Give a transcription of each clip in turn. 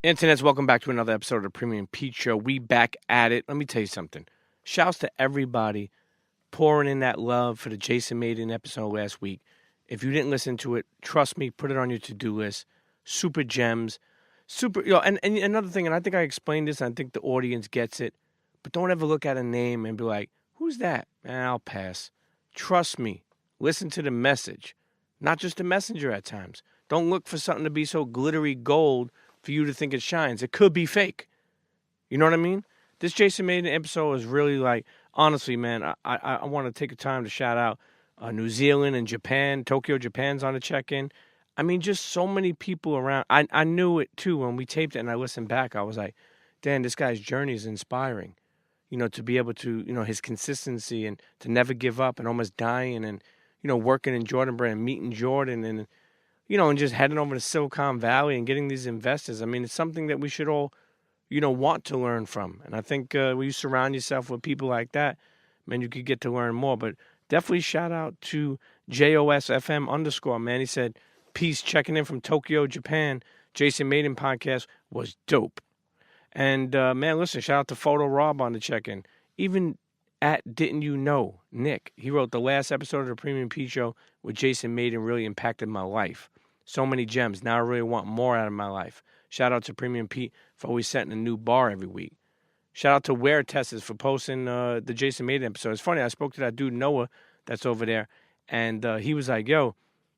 Internets, welcome back to another episode of the Premium Pete Show. We back at it. Let me tell you something. Shouts to everybody pouring in that love for the Jason Maiden episode last week. If you didn't listen to it, trust me, put it on your to-do list. Super gems. And another thing, and I think I explained this, and I think the audience gets it, but don't ever look at a name and be like, who's that? I'll pass. Trust me. Listen to the message. Not just the messenger at times. Don't look for something to be so glittery gold for you to think it shines. It could be fake. You know what I mean? This Jason Maiden episode is really like, honestly, man, I want to take a time to shout out New Zealand and Japan. Tokyo, Japan's on the check-in. I mean, just so many people around. I knew it, too, when we taped it and I listened back. I was like, damn, this guy's journey is inspiring. You know, to be able to, his consistency and to never give up and almost dying and, working in Jordan Brand, meeting Jordan and, and just heading over to Silicon Valley and getting these investors. I mean, it's something that we should all, want to learn from. And I think when you surround yourself with people like that, man, you could get to learn more. But definitely shout out to JOSFM_, man. He said, peace, checking in from Tokyo, Japan. Jason Maiden podcast was dope. And, man, listen, shout out to Photo Rob on the check-in. Even at Didn't You Know, Nick, he wrote the last episode of the Premium Pete Show with Jason Maiden really impacted my life. So many gems. Now I really want more out of my life. Shout out to Premium Pete for always setting a new bar every week. Shout out to Wear Testers for posting the Jason Maiden episode. It's funny, I spoke to that dude Noah that's over there, and he was like, yo,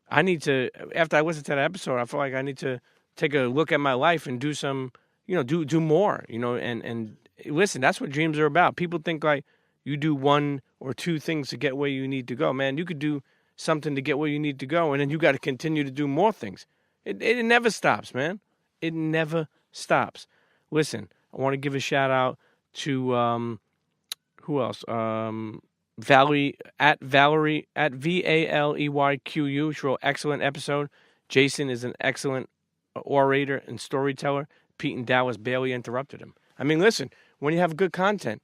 I need to, after I listened to that episode, I feel like I need to take a look at my life and do some, do more, and listen, that's what dreams are about. People think like you do one or two things to get where you need to go. Man, you could do something to get where you need to go, and then you got to continue to do more things. It never stops, man. It never stops. Listen, I want to give a shout out to who else? Valerie at VALEYQU. She wrote excellent episode. Jason is an excellent orator and storyteller. Pete and Dallas barely interrupted him. I mean, listen, when you have good content,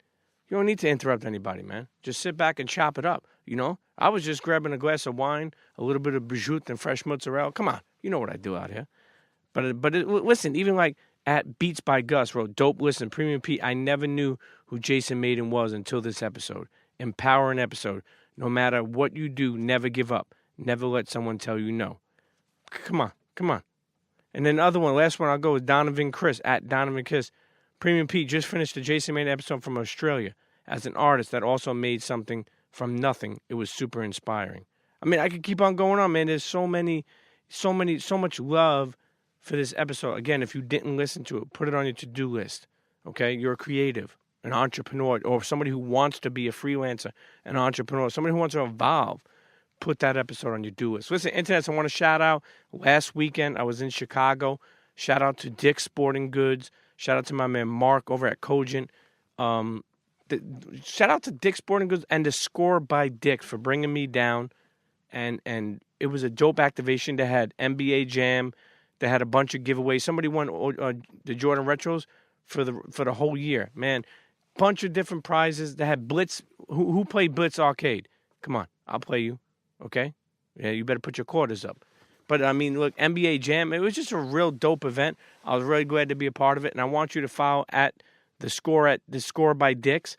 you don't need to interrupt anybody, man. Just sit back and chop it up, I was just grabbing a glass of wine, a little bit of Bijou and fresh mozzarella. Come on, you know what I do out here. But listen, even like at Beats by Gus wrote, dope listen, Premium Pete, I never knew who Jason Maiden was until this episode. Empowering episode. No matter what you do, never give up. Never let someone tell you no. Come on. And then the other one, last one I'll go with Donovan Chris, at Donovan Chris. Premium Pete just finished the Jason Maiden episode from Australia. As an artist that also made something from nothing, it was super inspiring. I mean, I could keep on going on, man. There's so much love for this episode. Again, if you didn't listen to it, put it on your to-do list. Okay? You're a creative, an entrepreneur, or somebody who wants to be a freelancer, an entrepreneur, somebody who wants to evolve. Put that episode on your do list. Listen, Internet, I want to shout out. Last weekend, I was in Chicago. Shout out to Dick's Sporting Goods. Shout out to my man Mark over at Cogent. Shout out to Dick's Sporting Goods and the Score by Dick's for bringing me down. And it was a dope activation. They had NBA Jam. They had a bunch of giveaways. Somebody won the Jordan Retros for the whole year. Man, bunch of different prizes. They had Blitz. Who played Blitz Arcade? Come on, I'll play you. Okay? Yeah, you better put your quarters up. But, I mean, look, NBA Jam, it was just a real dope event. I was really glad to be a part of it. And I want you to follow at the Score by Dick's.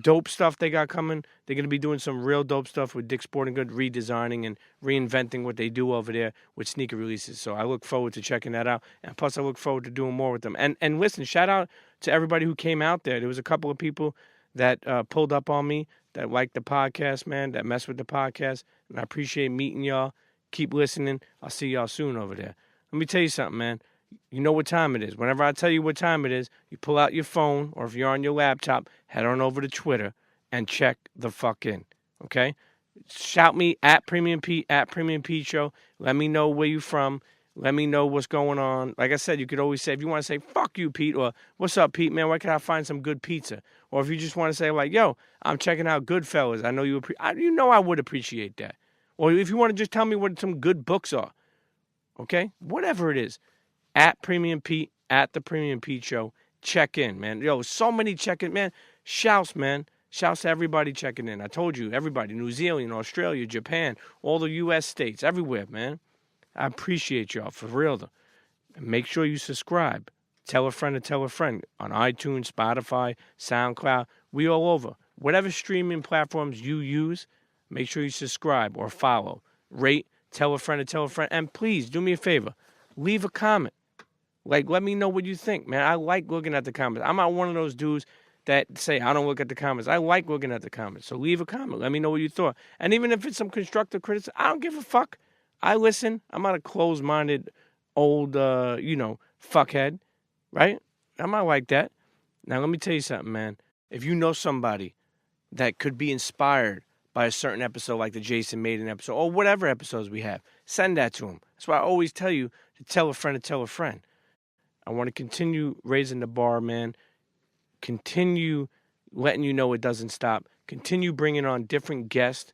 Dope stuff they got coming. They're going to be doing some real dope stuff with Dick's Sporting Goods, redesigning and reinventing what they do over there with sneaker releases. So I look forward to checking that out. And plus, I look forward to doing more with them. And listen, shout out to everybody who came out there. There was a couple of people that pulled up on me, that liked the podcast, man, that messed with the podcast. And I appreciate meeting y'all. Keep listening. I'll see y'all soon over there. Let me tell you something, man. You know what time it is. Whenever I tell you what time it is, you pull out your phone, or if you're on your laptop, head on over to Twitter and check the fuck in. Okay? Shout me at Premium Pete, at Premium Pete Show. Let me know where you're from. Let me know what's going on. Like I said, you could always say, if you want to say, fuck you, Pete, or what's up, Pete, man, where can I find some good pizza? Or if you just want to say, like, yo, I'm checking out Goodfellas. I know I would appreciate that. Or if you want to just tell me what some good books are. Okay? Whatever it is. At Premium Pete, at the Premium Pete Show. Check in, man. Yo, so many check-in, man. Shouts, man. Shouts to everybody checking in. I told you, everybody. New Zealand, Australia, Japan, all the U.S. states, everywhere, man. I appreciate y'all, for real, though. And make sure you subscribe Tell a friend to tell a friend on iTunes, Spotify, SoundCloud. We all over. Whatever streaming platforms you use, make sure you subscribe or follow. Rate, tell a friend to tell a friend. And please, do me a favor. Leave a comment. Like, let me know what you think, man. I like looking at the comments. I'm not one of those dudes that say I don't look at the comments. I like looking at the comments. So leave a comment. Let me know what you thought. And even if it's some constructive criticism, I don't give a fuck. I listen. I'm not a closed-minded old, fuckhead, right? I'm not like that. Now, let me tell you something, man. If you know somebody that could be inspired by a certain episode like the Jason Maiden episode or whatever episodes we have, send that to them. That's why I always tell you to tell a friend to tell a friend. I want to continue raising the bar, man. Continue letting you know it doesn't stop. Continue bringing on different guests,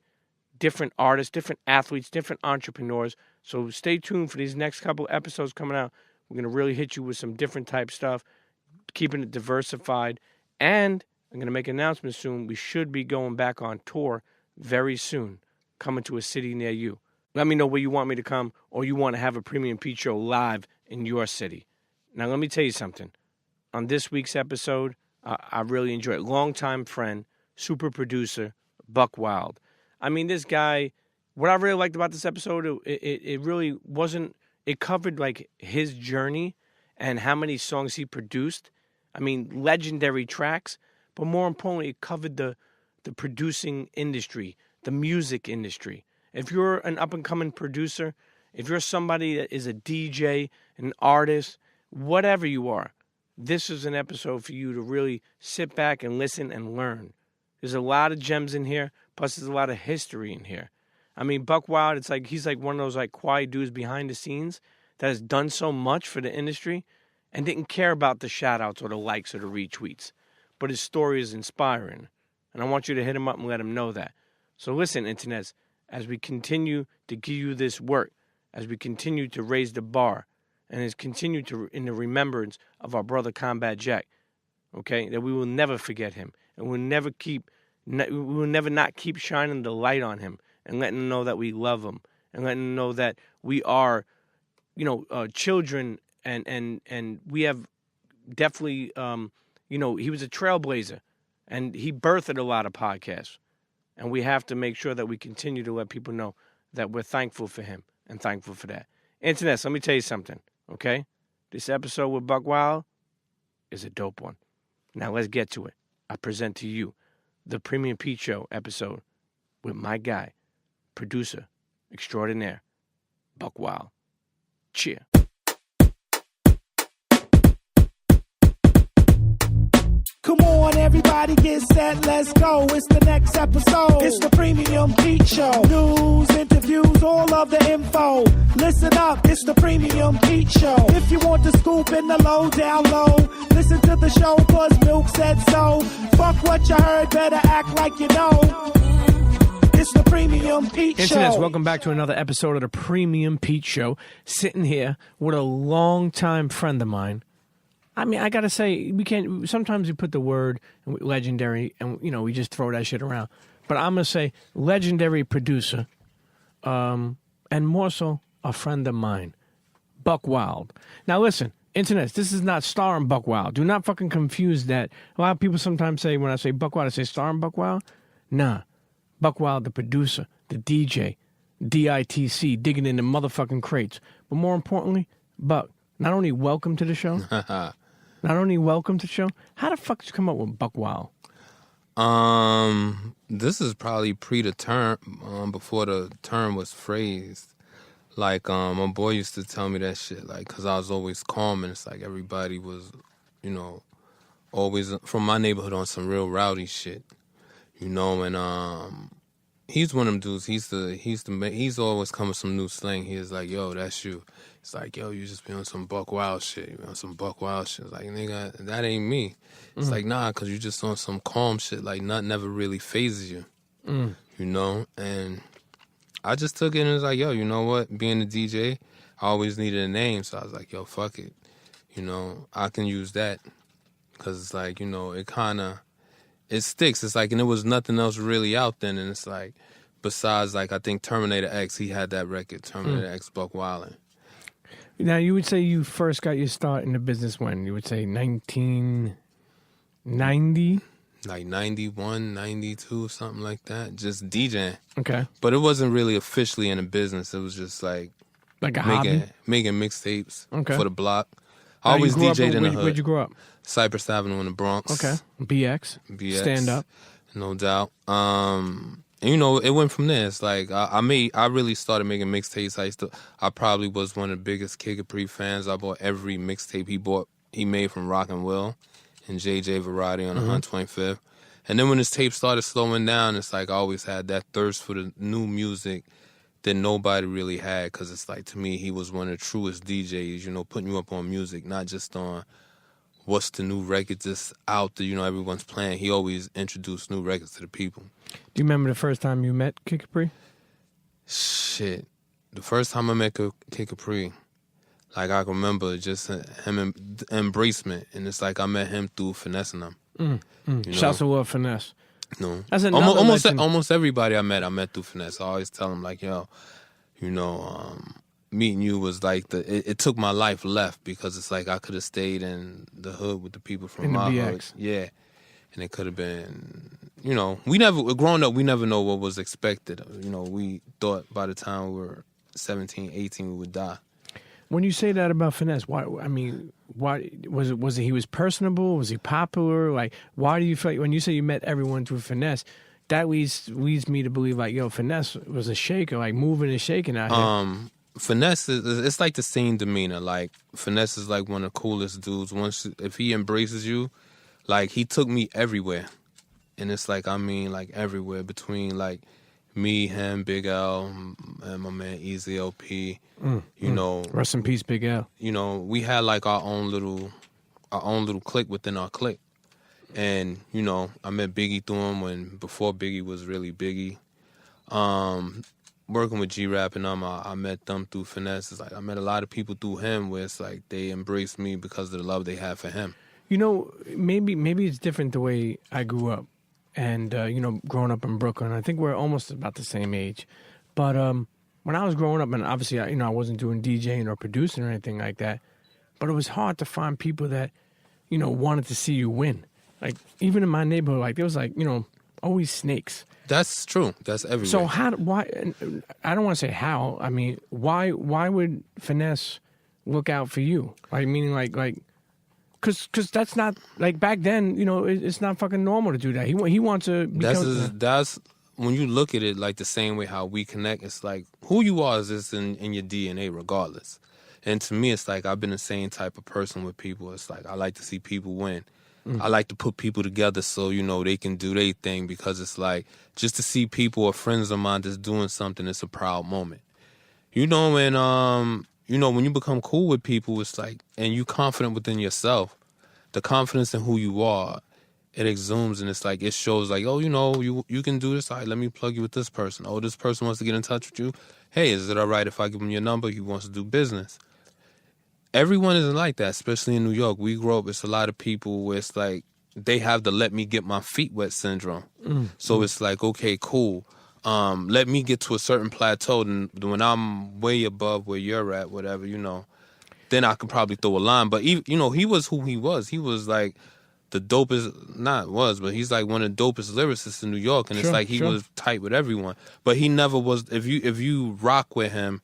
different artists, different athletes, different entrepreneurs. So stay tuned for these next couple episodes coming out. We're going to really hit you with some different type stuff, keeping it diversified. And I'm going to make an announcement soon. We should be going back on tour very soon, coming to a city near you. Let me know where you want me to come or you want to have a Premium Pete show live in your city. Now, let me tell you something. On this week's episode, I really enjoyed it. Longtime friend, super producer, Buckwild. I mean, this guy, what I really liked about this episode, it really wasn't, it covered like his journey and how many songs he produced. I mean, legendary tracks, but more importantly, it covered the producing industry, the music industry. If you're an up-and-coming producer, if you're somebody that is a DJ, an artist, whatever you are, this is an episode for you to really sit back and listen and learn. There's a lot of gems in here, plus there's a lot of history in here. I mean, Buckwild, it's like he's like one of those like quiet dudes behind the scenes that has done so much for the industry and didn't care about the shout-outs or the likes or the retweets. But his story is inspiring, and I want you to hit him up and let him know that. So listen, Internets, as we continue to give you this work, as we continue to raise the bar, and as continue to in the remembrance of our brother Combat Jack, okay, that we will never forget him, and we will never not keep shining the light on him and letting him know that we love him and letting him know that we are, children and we have definitely, he was a trailblazer and he birthed a lot of podcasts, and we have to make sure that we continue to let people know that we're thankful for him and thankful for that. Internet, let me tell you something. Okay? This episode with Buckwild is a dope one. Now let's get to it. I present to you the Premium Pete Show episode with my guy, producer extraordinaire, Buckwild. Cheer. Come on, everybody get set, let's go. It's the next episode. It's the Premium Pete Show. News, interviews, all of the info. Listen up, it's the Premium Pete Show. If you want the scoop in the low, down low, listen to the show, cause Milk said so. Fuck what you heard, better act like you know. It's the Premium Pete Show. Internets, welcome back to another episode of the Premium Pete Show. Sitting here with a longtime friend of mine. I mean, I gotta say, we can't. Sometimes we put the word legendary, and we just throw that shit around. But I'm gonna say legendary producer, and more so a friend of mine, Buckwild. Now listen, Internet, this is not starring Buckwild. Do not fucking confuse that. A lot of people sometimes say when I say Buckwild, I say starring Buckwild. Nah, Buckwild, the producer, the DJ, DITC, digging in the motherfucking crates. But more importantly, Buck, not only welcome to the show. Not only welcome to the show, how the fuck did you come up with Buckwild? This is probably pre the term, before the term was phrased. Like, my boy used to tell me that shit, like, because I was always calm, and it's like everybody was, always from my neighborhood on some real rowdy shit, and he's one of them dudes. He's always come with some new slang. He's like, yo, that's you. It's like, yo, you just be on some Buckwild shit. You on some Buckwild shit. It's like, nigga, that ain't me. It's like, nah, because you just on some calm shit. Like, nothing never really phases you. And I just took it and was like, yo, you know what? Being a DJ, I always needed a name. So I was like, yo, fuck it. I can use that. Because it's like, it sticks. It's like, and there was nothing else really out then. And it's like, besides, like, I think Terminator X, he had that record, Terminator X Buckwildin'. Now, you would say you first got your start in the business when? You would say 1990? Like 91, 92, something like that. Just DJing. Okay. But it wasn't really officially in a business. It was just like a hobby? Making mixtapes for the block. I always DJ'd in the hood. Where'd you grow up? Cypress Avenue in the Bronx. Okay. BX. Stand up. No doubt. And, you know, it went from there. It's like I really started making mixtapes. I probably was one of the biggest Kid Capri fans. I bought every mixtape he made from Rock and Will and JJ Variety on 125th. And then when his tape started slowing down, it's like I always had that thirst for the new music that nobody really had, because it's like, to me, he was one of the truest DJs, you know, putting you up on music, not just on what's the new record that's out that, you know, everyone's playing. He always introduced new records to the people. Do you remember the first time you met Kid Capri? Shit. The first time I met Kid Capri, like, I can remember just him embracement, and it's like I met him through Finesse and them. You know? Shouts to Lord Finesse. No. That's almost everybody I met through Finesse. I always tell them, like, yo, you know, meeting you was like it took my life left, because it's like I could have stayed in the hood with the people from my hood. Yeah. And it could have been, you know, growing up, we never know what was expected. You know, we thought by the time we were 17, 18, we would die. When you say that about Finesse, why? I mean, why was it? Was it he was personable? Was he popular? Like, why do you feel like when you say you met everyone through Finesse, that leads me to believe, like, yo, Finesse was a shaker, like moving and shaking out here. Finesse it's like the same demeanor. Like, Finesse is like one of the coolest dudes. If he embraces you, like, he took me everywhere, and it's like, I mean, like, everywhere, between like me, him, Big L, and my man Easy LP. You know, rest in peace, Big L. You know, we had like our own little clique within our clique. And, you know, I met Biggie through him before Biggie was really Biggie. Working with G-Rap and them, I met them through Finesse. It's like I met a lot of people through him where it's like they embraced me because of the love they had for him. You know, maybe it's different the way I grew up. And, you know, growing up in Brooklyn, I think we're almost about the same age. But when I was growing up, and obviously, I wasn't doing DJing or producing or anything like that, but it was hard to find people that, you know, wanted to see you win. Like, even in my neighborhood, like, there was, like, you know, always snakes. That's true. That's everywhere. So why, I don't want to say how, I mean, why would Finesse look out for you? Like, meaning, like, because that's not, like, back then, you know, it's not fucking normal to do that. He wants to become... That's when you look at it, like, the same way how we connect, it's like, who you are is just in your DNA regardless. And to me, it's like, I've been the same type of person with people. It's like, I like to see people win. I like to put people together so, you know, they can do their thing, because it's like, just to see people or friends of mine that's doing something, it's a proud moment. You know, and, you know, when you become cool with people, it's like, and you confident within yourself, the confidence in who you are, it exudes, and it's like, it shows like, oh, you know, you can do this. All right, let me plug you with this person. Oh, this person wants to get in touch with you. Hey, is it all right if I give him your number? He wants to do business. Everyone isn't like that, especially in New York. We grow up, it's a lot of people where it's like, they have the let me get my feet wet syndrome. So it's like, okay, cool. Let me get to a certain plateau, and when I'm way above where you're at, whatever, you know, then I could probably throw a line. But, you know, he was who he was. He was like the dopest, but he's like one of the dopest lyricists in New York. And it's like he was tight with everyone. But he never was, if you rock with him,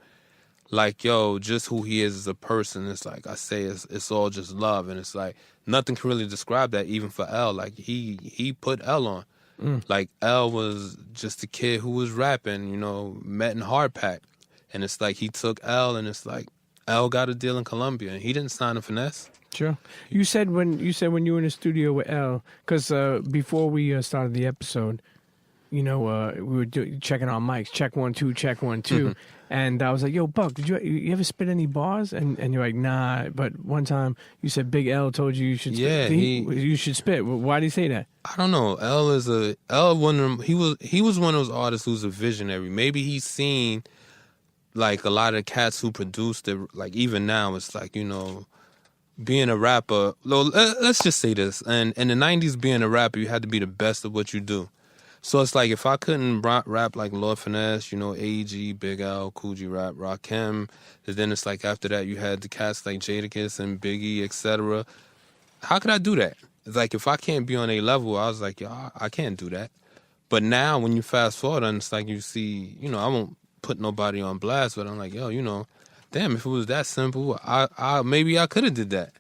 like, yo, just who he is as a person, it's like, I say, it's all just love. And it's like, nothing can really describe that, even for L. Like, he put L on. Like, L was just a kid who was rapping, you know, met in Hardpack. And it's like, he took L, and it's like, L got a deal in Colombia, and he didn't sign a Finesse. Sure. You said when you were in the studio with L, because before we started the episode, you know, we were checking our mics, check 1 2, check 1 2, and I was like, "Yo, Buck, did you ever spit any bars?" And you're like, "Nah." But one time you said Big L told you should spit. Yeah, you should spit. Why did he say that? I don't know. He was one of those artists who's a visionary. Maybe he's seen like a lot of cats who produced it. Like, even now, it's like, you know, being a rapper. Let's just say this. And in the 90s, being a rapper, you had to be the best of what you do. So it's like if I couldn't rap like Lord Finesse, you know, A.G, Big L, Cool G Rap, Rakim, then it's like after that you had the cats like Jadakiss and Biggie, etc. How could I do that? It's like if I can't be on a level, I was like, yo, I can't do that. But now when you fast forward, and it's like you see, you know, I won't put nobody on blast, but I'm like, yo, you know, damn, if it was that simple, I maybe I could have did that,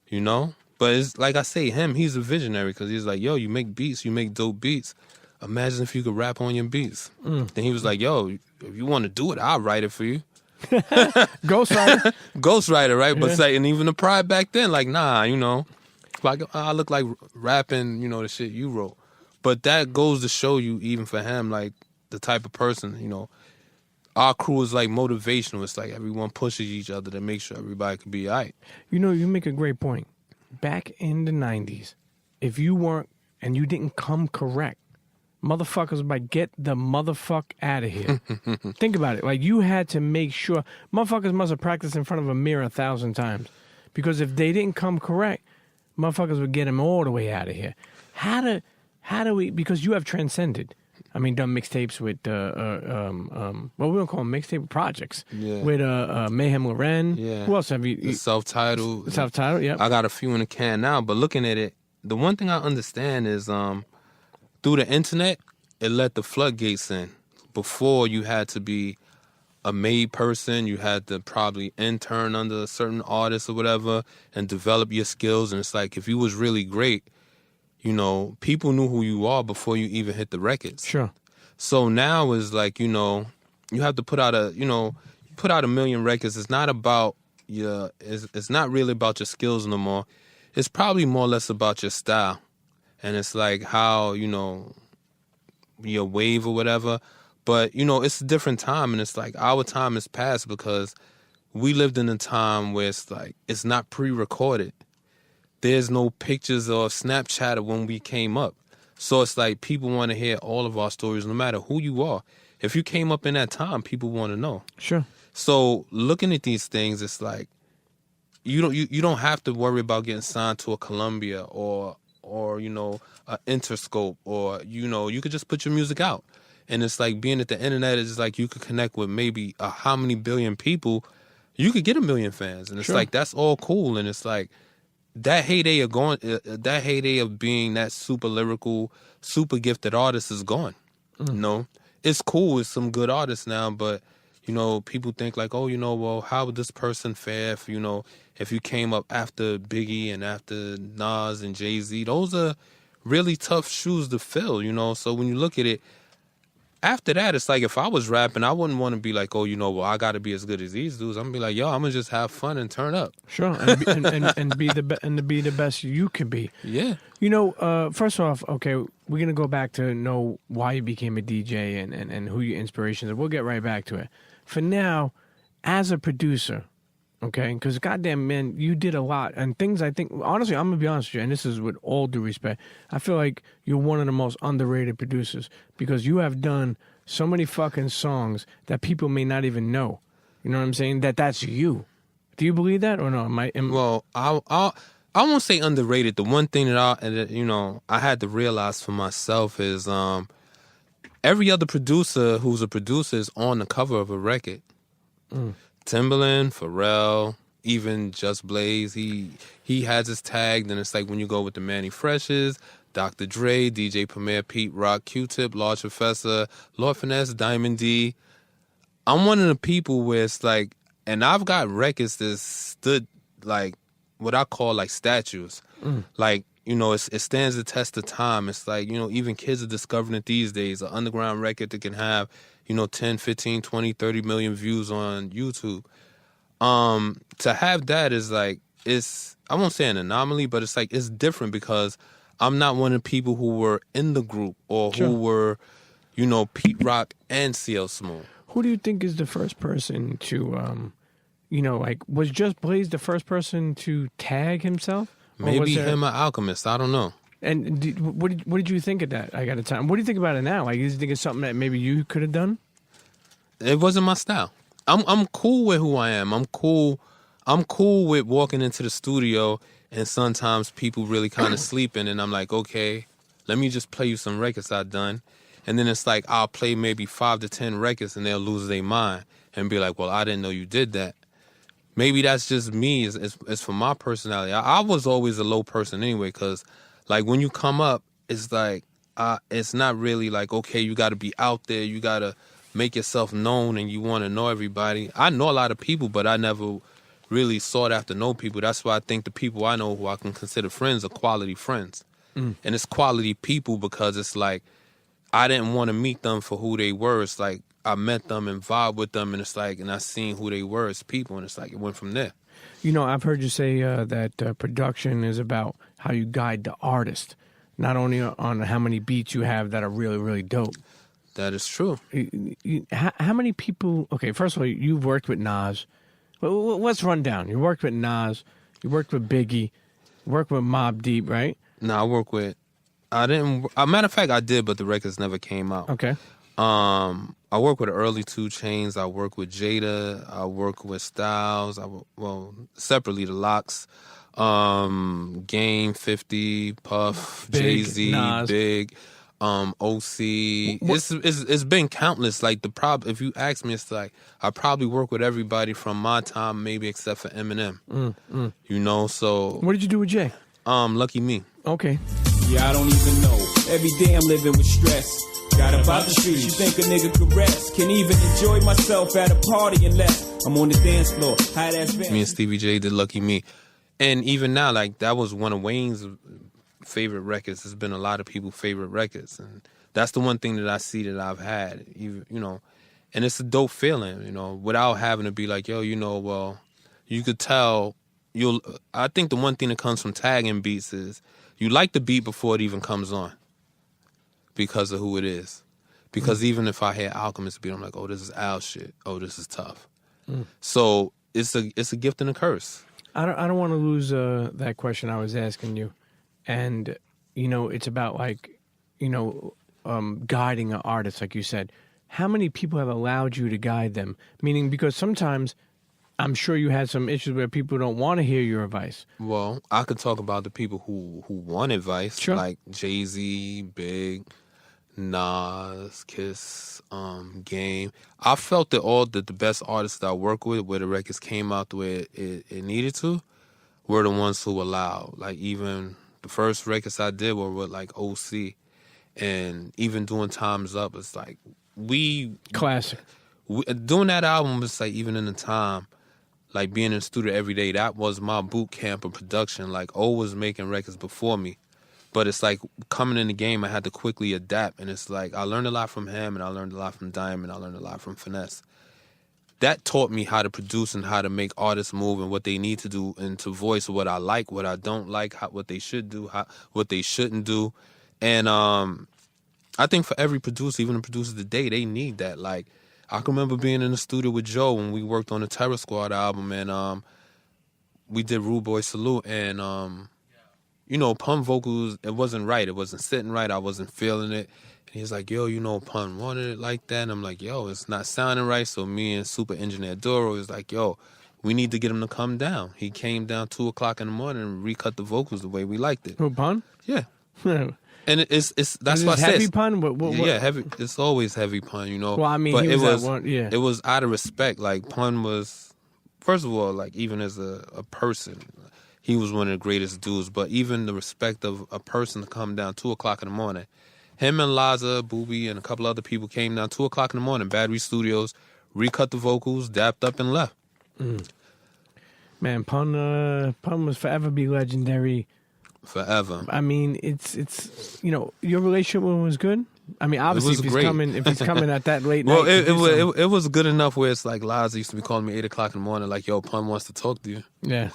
you know? But it's like I say, he's a visionary because he's like, yo, you make beats, you make dope beats. Imagine if you could rap on your beats. Then he was like, yo, if you want to do it, I'll write it for you. Ghostwriter. Ghostwriter, right? But it's like, and even the pride back then, like, nah, you know, like I look like rapping, you know, the shit you wrote. But that goes to show you, even for him, like the type of person, you know, our crew is like motivational. It's like everyone pushes each other to make sure everybody can be all right. You know, you make a great point. Back in the 90s, if you weren't and you didn't come correct, motherfuckers might get the motherfuck out of here. Think about it. Like, you had to make sure. Motherfuckers must have practiced in front of a mirror 1,000 times. Because if they didn't come correct, motherfuckers would get them all the way out of here. How do we, because you have transcended. I mean, done mixtapes with, well, we don't call them mixtape projects. Yeah. With Mayhem Loren. Yeah. Who else have you? The self-titled. Self-titled, yeah. I got a few in the can now, but looking at it, the one thing I understand is through the internet, it let the floodgates in. Before, you had to be a made person. You had to probably intern under a certain artist or whatever and develop your skills. And it's like, if you was really great, you know, people knew who you are before you even hit the records. Sure. So now is like, you know, you have to put out a million records. It's not about it's not really about your skills no more. It's probably more or less about your style. And it's like how, you know, your wave or whatever. But, you know, it's a different time. And it's like our time has passed because we lived in a time where it's like it's not pre-recorded. There's no pictures or Snapchat of when we came up. So it's like people want to hear all of our stories no matter who you are. If you came up in that time, people want to know. Sure. So looking at these things, it's like you don't have to worry about getting signed to a Columbia or you know, an Interscope, or, you know, you could just put your music out. And it's like being at the internet is like you could connect with maybe how many billion people. You could get 1 million fans. And it's like, that's all cool. And it's like that heyday of being that super lyrical, super gifted artist is gone. You know, it's cool. It's some good artists now, but, you know, people think like, oh, you know, well, how would this person fare if, you know, if you came up after Biggie and after Nas and Jay-Z? Those are really tough shoes to fill, you know? So when you look at it, after that, it's like if I was rapping, I wouldn't want to be like, oh, you know, well, I got to be as good as these dudes. I'm going to be like, yo, I'm going to just have fun and turn up. Sure, and be the best you can be. Yeah. You know, first off, okay, we're going to go back to know why you became a DJ and who your inspirations are. We'll get right back to it. For now, as a producer, okay, because goddamn, man, you did a lot. And things I think, honestly, I'm going to be honest with you, and this is with all due respect, I feel like you're one of the most underrated producers because you have done so many fucking songs that people may not even know. You know what I'm saying? That's you. Do you believe that or no? Well, I won't say underrated. The one thing that I had to realize for myself is every other producer who's a producer is on the cover of a record. Timbaland, Pharrell, even Just Blaze, he has his tag. Then it's like when you go with the Manny Freshes, Dr. Dre, DJ Premier, Pete Rock, Q-Tip, Large Professor, Lord Finesse, Diamond D. I'm one of the people where it's like, and I've got records that stood like what I call like statues. Like, you know, it stands the test of time. It's like, you know, even kids are discovering it these days, an underground record that can have, you know, 10, 15, 20, 30 million views on YouTube. To have that is like, I won't say an anomaly, but it's like, it's different because I'm not one of the people who were in the group or who were, you know, Pete Rock and CL Smooth. Who do you think is the first person to, you know, like, was Just Blaze the first person to tag himself? Maybe him or Alchemist. I don't know. And what did you think of that? I got a time. What do you think about it now? Like, do you think it's something that maybe you could have done? It wasn't my style. I'm cool with who I am. I'm cool with walking into the studio and sometimes people really kind of sleeping and I'm like, okay, let me just play you some records I've done. And then it's like I'll play maybe 5 to 10 records and they'll lose their mind and be like, well, I didn't know you did that. Maybe that's just me. It's for my personality. I was always a low person anyway, because like when you come up, it's like it's not really like, okay, you got to be out there. You got to make yourself known and you want to know everybody. I know a lot of people, but I never really sought after know people. That's why I think the people I know who I can consider friends are quality friends. And it's quality people because it's like I didn't want to meet them for who they were. It's like I met them and vibed with them, and it's like, and I seen who they were as people, and it's like it went from there. You know, I've heard you say that production is about how you guide the artist, not only on how many beats you have that are really, really dope. That is true. How many people? Okay, first of all, you've worked with Nas. Well, let's run down. You worked with Nas. You worked with Biggie. You worked with Mobb Deep, right? No, I work with. I didn't. A matter of fact, I did, but the records never came out. Okay. I work with the early 2 Chainz. I work with Jada. I work with Styles. Separately the Locks, Game, 50, Puff, Big, Jay-Z, Nas. Big, OC. It's been countless. Like if you ask me, it's like I probably work with everybody from my time, maybe except for Eminem. You know, so What did you do with Jay? Lucky Me. Okay. Yeah, I don't even know. Every day I'm living with stress. Got about the streets, you think a nigga could rest? Can't even enjoy myself at a party unless I'm on the dance floor. How that's been. Me and Stevie J did Lucky Me. And even now, like, that was one of Wayne's favorite records. It's been a lot of people's favorite records. And that's the one thing that I see that I've had, you know. And it's a dope feeling, you know, without having to be like, yo, you know, well, you could tell. I think the one thing that comes from tagging beats is you like the beat before it even comes on because of who it is. Because even if I hear Alchemist beat, I'm like, oh, this is Al shit. Oh, this is tough. So it's a gift and a curse. I don't want to lose that question I was asking you, and you know it's about like, you know, guiding an artist, like you said. How many people have allowed you to guide them? Meaning, because sometimes I'm sure you had some issues where people don't want to hear your advice. Well, I could talk about the people who want advice, Sure. like Jay-Z, Big, Nas, Kiss, Game. I felt that the best artists that I work with, where the records came out the way it needed to, were the ones who allowed. Like even the first records I did were with like OC, and even doing Time's Up, it's like Classic. doing that album was like even in the time. Like being in the studio every day, that was my boot camp of production. Like O was making records before me. But it's like coming in the game, I had to quickly adapt. And it's like I learned a lot from him, and I learned a lot from Diamond, I learned a lot from Finesse. That taught me how to produce and how to make artists move and what they need to do, and to voice what I like, what I don't like, what they should do, what they shouldn't do. And I think for every producer, even the producers today, they need that. Like, I can remember being in the studio with Joe when we worked on the Terror Squad album, and we did Rude Boy Salute, and you know, Pun vocals, it wasn't right. It wasn't sitting right. I wasn't feeling it. And he's like, yo, you know, Pun wanted it like that. And I'm like, yo, it's not sounding right. So me and Super Engineer Doro was like, yo, we need to get him to come down. He came down 2 o'clock in the morning and recut the vocals the way we liked it. Who, Pun? Yeah. And And that's what I said. Heavy Pun? What? Yeah, heavy. It's always heavy Pun, you know. Well, I mean, but he it was that one, yeah. It was out of respect. Like Pun was, first of all, like even as a person, he was one of the greatest dudes. But even the respect of a person to come down 2 o'clock in the morning, him and Laza, Booby, and a couple other people came down 2 o'clock in the morning, Battery Studios, recut the vocals, dapped up, and left. Man, Pun will forever be legendary. Forever. I mean, it's you know, your relationship with him was good. I mean, obviously, was if great. he's coming at that late Well, night. it was good enough where it's like Laza used to be calling me 8 o'clock in the morning, like, yo, Pun wants to talk to you. Yeah.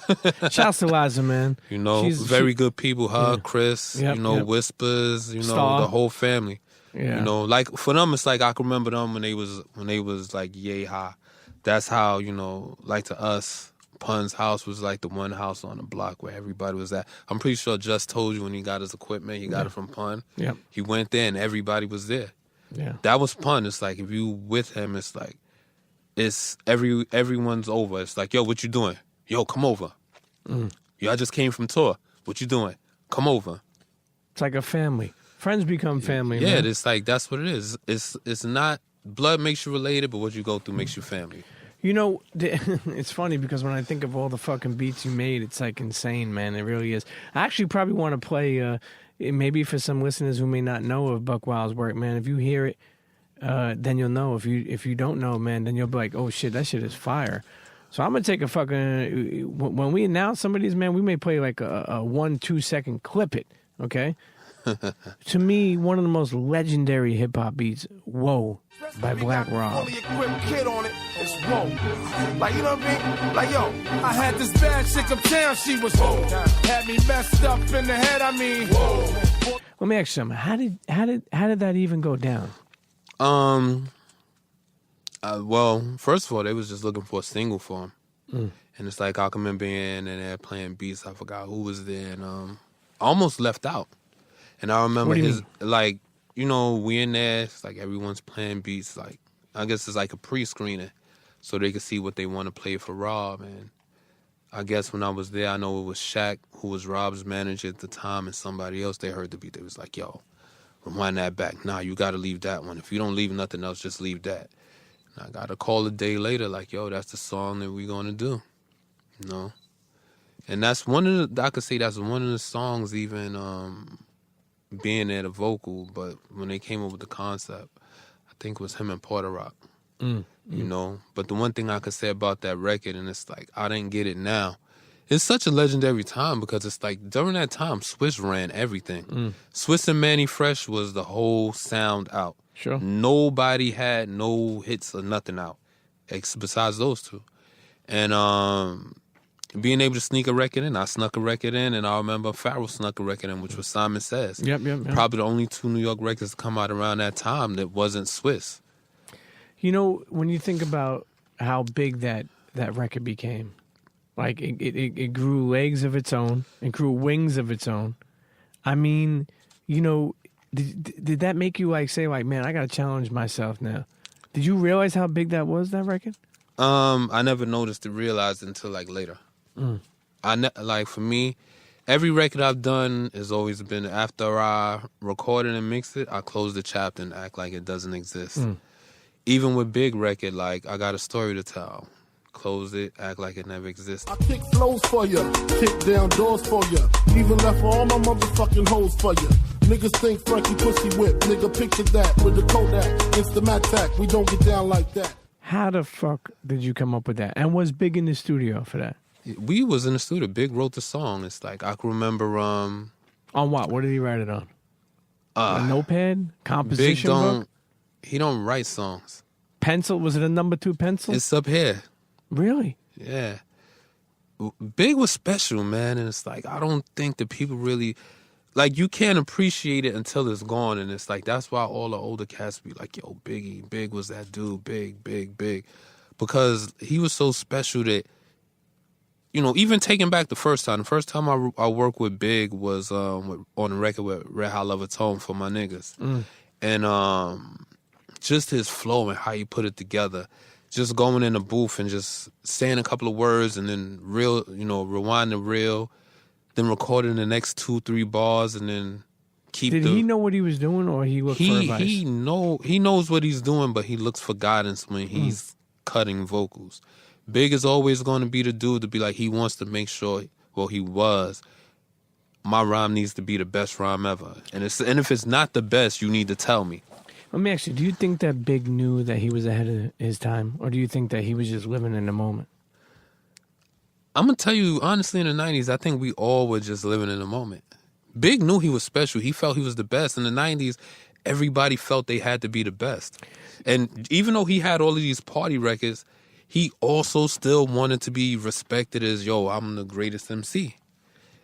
Shouts to Liza, man. You know, very good people. Her, Chris, Yep, you know, yep. Whispers, you know, Star. the whole family. Yeah. You know, like for them, it's like I can remember them when they was like yay high. That's how, you know, like to us, Pun's house was like the one house on the block where everybody was at. I'm pretty sure Just told you when he got his equipment, he got it from Pun. Yeah. He went there and everybody was there. Yeah. That was Pun. It's like if you with him, it's like it's everyone's over. It's like, yo, what you doing? Yo, come over. Yo, I just came from tour. What you doing? Come over. It's like a family. Friends become family. Yeah, man. it's like that's what it is. It's not blood makes you related, but what you go through makes you family. You know, it's funny because when I think of all the fucking beats you made, it's like insane, man. It really is. I actually probably want to play, maybe for some listeners who may not know of Buckwild's work, man. If you hear it, then you'll know. If you don't know, man, then you'll be like, oh shit, that shit is fire. So I'm gonna take a fucking. When we announce some of these, man, we may play like a 1-2 second clip it. Okay. To me, one of the most legendary hip hop beats, "Whoa" by Black Rob. Fully equipped kid on it, it's whoa. Like, you know what I mean? Like, yo, I had this bad chick uptown, she was whoa. Had me messed up in the head, I mean, whoa. Let me ask you something. How did that even go down? Well, first of all, they was just looking for a single for him, and it's like I can remember being in there playing beats. I forgot who was there, and I almost left out. And I remember his like, you know, we in there. It's like everyone's playing beats. Like I guess it's like a pre-screening, so they could see what they want to play for Rob. And I guess when I was there, I know it was Shaq, who was Rob's manager at the time, and somebody else. They heard the beat. They was like, "Yo, rewind that back. Nah, you got to leave that one. If you don't leave nothing else, just leave that." And I got a call a day later, like, "Yo, that's the song that we gonna do," you know. And that's one of the. I could say that's one of the songs even. Being at a vocal, but when they came up with the concept, I think it was him and Porter Rock, you know. But the one thing I could say about that record, and it's like, I didn't get it now. It's such a legendary time because it's like, during that time, Swiss ran everything. Swiss and Manny Fresh was the whole sound out. Sure. Nobody had no hits or nothing out, besides those two. And being able to sneak a record in, I snuck a record in, and I remember Pharoah snuck a record in, which was Simon Says. Yep. Probably the only 2 New York records to come out around that time that wasn't Swiss. You know, when you think about how big that record became, like it grew legs of its own, it grew wings of its own. I mean, you know, did that make you like say like, man, I got to challenge myself now? Did you realize how big that was, that record? I never noticed it, realized it until like later. Like for me, every record I've done has always been after I record it and mix it, I close the chapter and act like it doesn't exist. Even with big record, like I got a story to tell. Close it, act like it never existed. I kick flows for ya, kick down doors for ya, even left all my motherfucking hoes for ya. Niggas think Frankie pussy whip, nigga picture that with the Kodak, Instamatic, we don't get down like that. How the fuck did you come up with that? And was Big in the studio for that? We was in the studio. Big wrote the song. It's like I can remember. On what? What did he write it on? A notepad? Composition Big don't. book? He don't write songs. Pencil? Was it a number 2 pencil? It's up here. Really? Yeah. Big was special, man, and it's like I don't think that people really like you can't appreciate it until it's gone, and it's like that's why all the older cats be like, "Yo, Big was that dude, Big," because he was so special that. You know, even taking back the first time I worked with Big was on the record with Red Hot Love Atone for my niggas. And just his flow and how he put it together. Just going in the booth and just saying a couple of words and then rewind the reel, then recording the next 2-3 bars and then Did he know what he was doing or he looked for advice? He knows what he's doing, but he looks for guidance when he's cutting vocals. Big is always going to be the dude to be like, he wants to make sure, well, he was, my rhyme needs to be the best rhyme ever. And if it's not the best, you need to tell me. Let me ask you, do you think that Big knew that he was ahead of his time? Or do you think that he was just living in the moment? I'm going to tell you, honestly, in the 90s, I think we all were just living in the moment. Big knew he was special. He felt he was the best. In the 90s, everybody felt they had to be the best. And even though he had all of these party records, he also still wanted to be respected as, yo, I'm the greatest MC.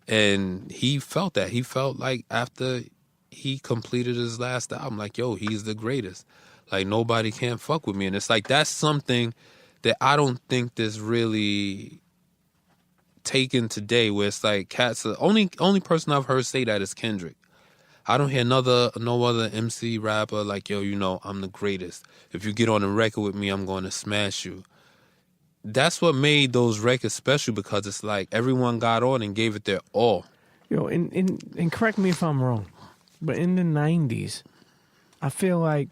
And he felt that. He felt like after he completed his last album, like, yo, he's the greatest. Like, nobody can fuck with me. And it's like, that's something that I don't think that's really taken today, where it's like cats are, only person I've heard say that is Kendrick. I don't hear no other MC rapper like, yo, you know, I'm the greatest. If you get on a record with me, I'm going to smash you. That's what made those records special, because it's like everyone got on and gave it their all. Yo, and correct me if I'm wrong. but in the 90s, I feel like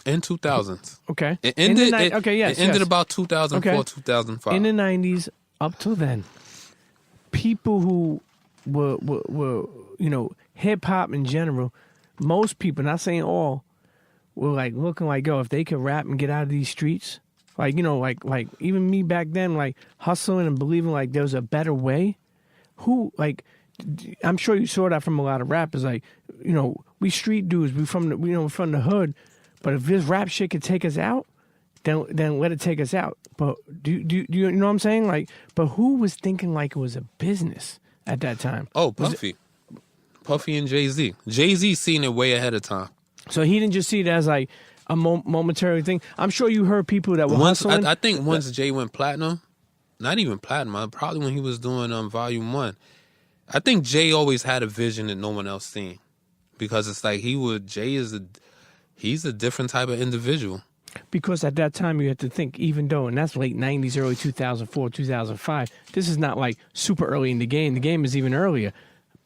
in 2000s. Okay. It ended. Yes. It ended about 2004, 2005. In the 90s, up till then, people who were hip hop in general, most people, not saying all, were like looking like, yo, if they could rap and get out of these streets, like even me back then, like hustling and believing like there was a better way. I'm sure you saw that from a lot of rappers, like, we street dudes, we from the hood. But if this rap shit could take us out, then let it take us out. But do you know what I'm saying? Like, but who was thinking like it was a business at that time? Oh, Puffy and Jay-Z. Jay-Z seen it way ahead of time. So he didn't just see it as like a momentary thing. I'm sure you heard people that were hustling. I think once Jay went platinum, not even platinum, probably when he was doing Volume 1. I think Jay always had a vision that no one else seen, because it's like he's a different type of individual. Because at that time you had to think, even though, and that's late 90s, early 2004, 2005, this is not like super early in the game. The game is even earlier.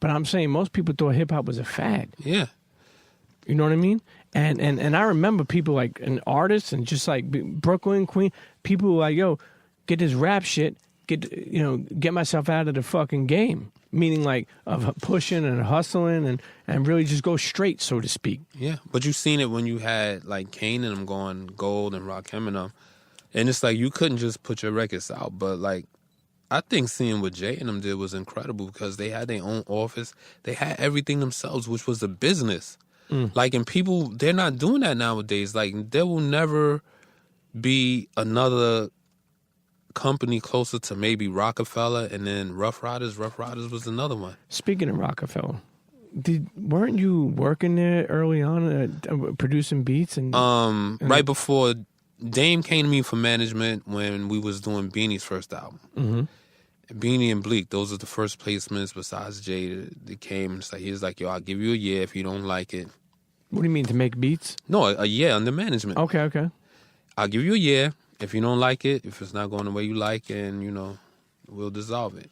But I'm saying most people thought hip-hop was a fad. Yeah. You know what I mean? And I remember people like, and artists and just like Brooklyn, Queen, people were like, yo, get this rap shit, get myself out of the fucking game. Meaning like of pushing and hustling and really just go straight, so to speak. Yeah, but you seen it when you had like Kane and them going gold and Rakim and them. And it's like you couldn't just put your records out. But like, I think seeing what Jay and them did was incredible, because they had their own office. They had everything themselves, which was a business. Like, and people, they're not doing that nowadays. Like, there will never be another company closer to maybe Rockefeller, and then Rough Riders. Rough Riders was another one. Speaking of Rockefeller, weren't you working there early on, producing beats and right before Dame came to me for management when we was doing Beanie's first album. Mm-hmm. Beanie and Bleak, those are the first placements besides Jay that came. It's like, he was like, yo, I'll give you a year if you don't like it. What do you mean, to make beats? No, a year under management. Okay. I'll give you a year. If you don't like it, if it's not going the way you like, and, we'll dissolve it.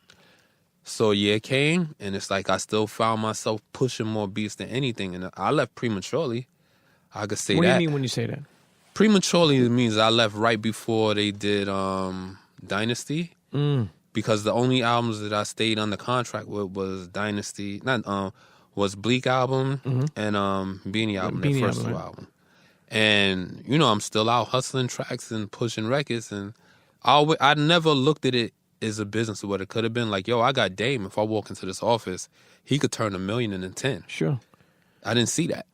So a year came, and it's like I still found myself pushing more beats than anything. And I left prematurely. I could say that. What do you mean when you say that? Prematurely means I left right before they did Dynasty. Because the only albums that I stayed under contract with was Dynasty, was Bleak album and Beanie album, their first two album. And, I'm still out hustling tracks and pushing records. And I never looked at it as a business or what it could have been. Like, yo, I got Dame. If I walk into this office, he could turn $1 million into 10. Sure. I didn't see that.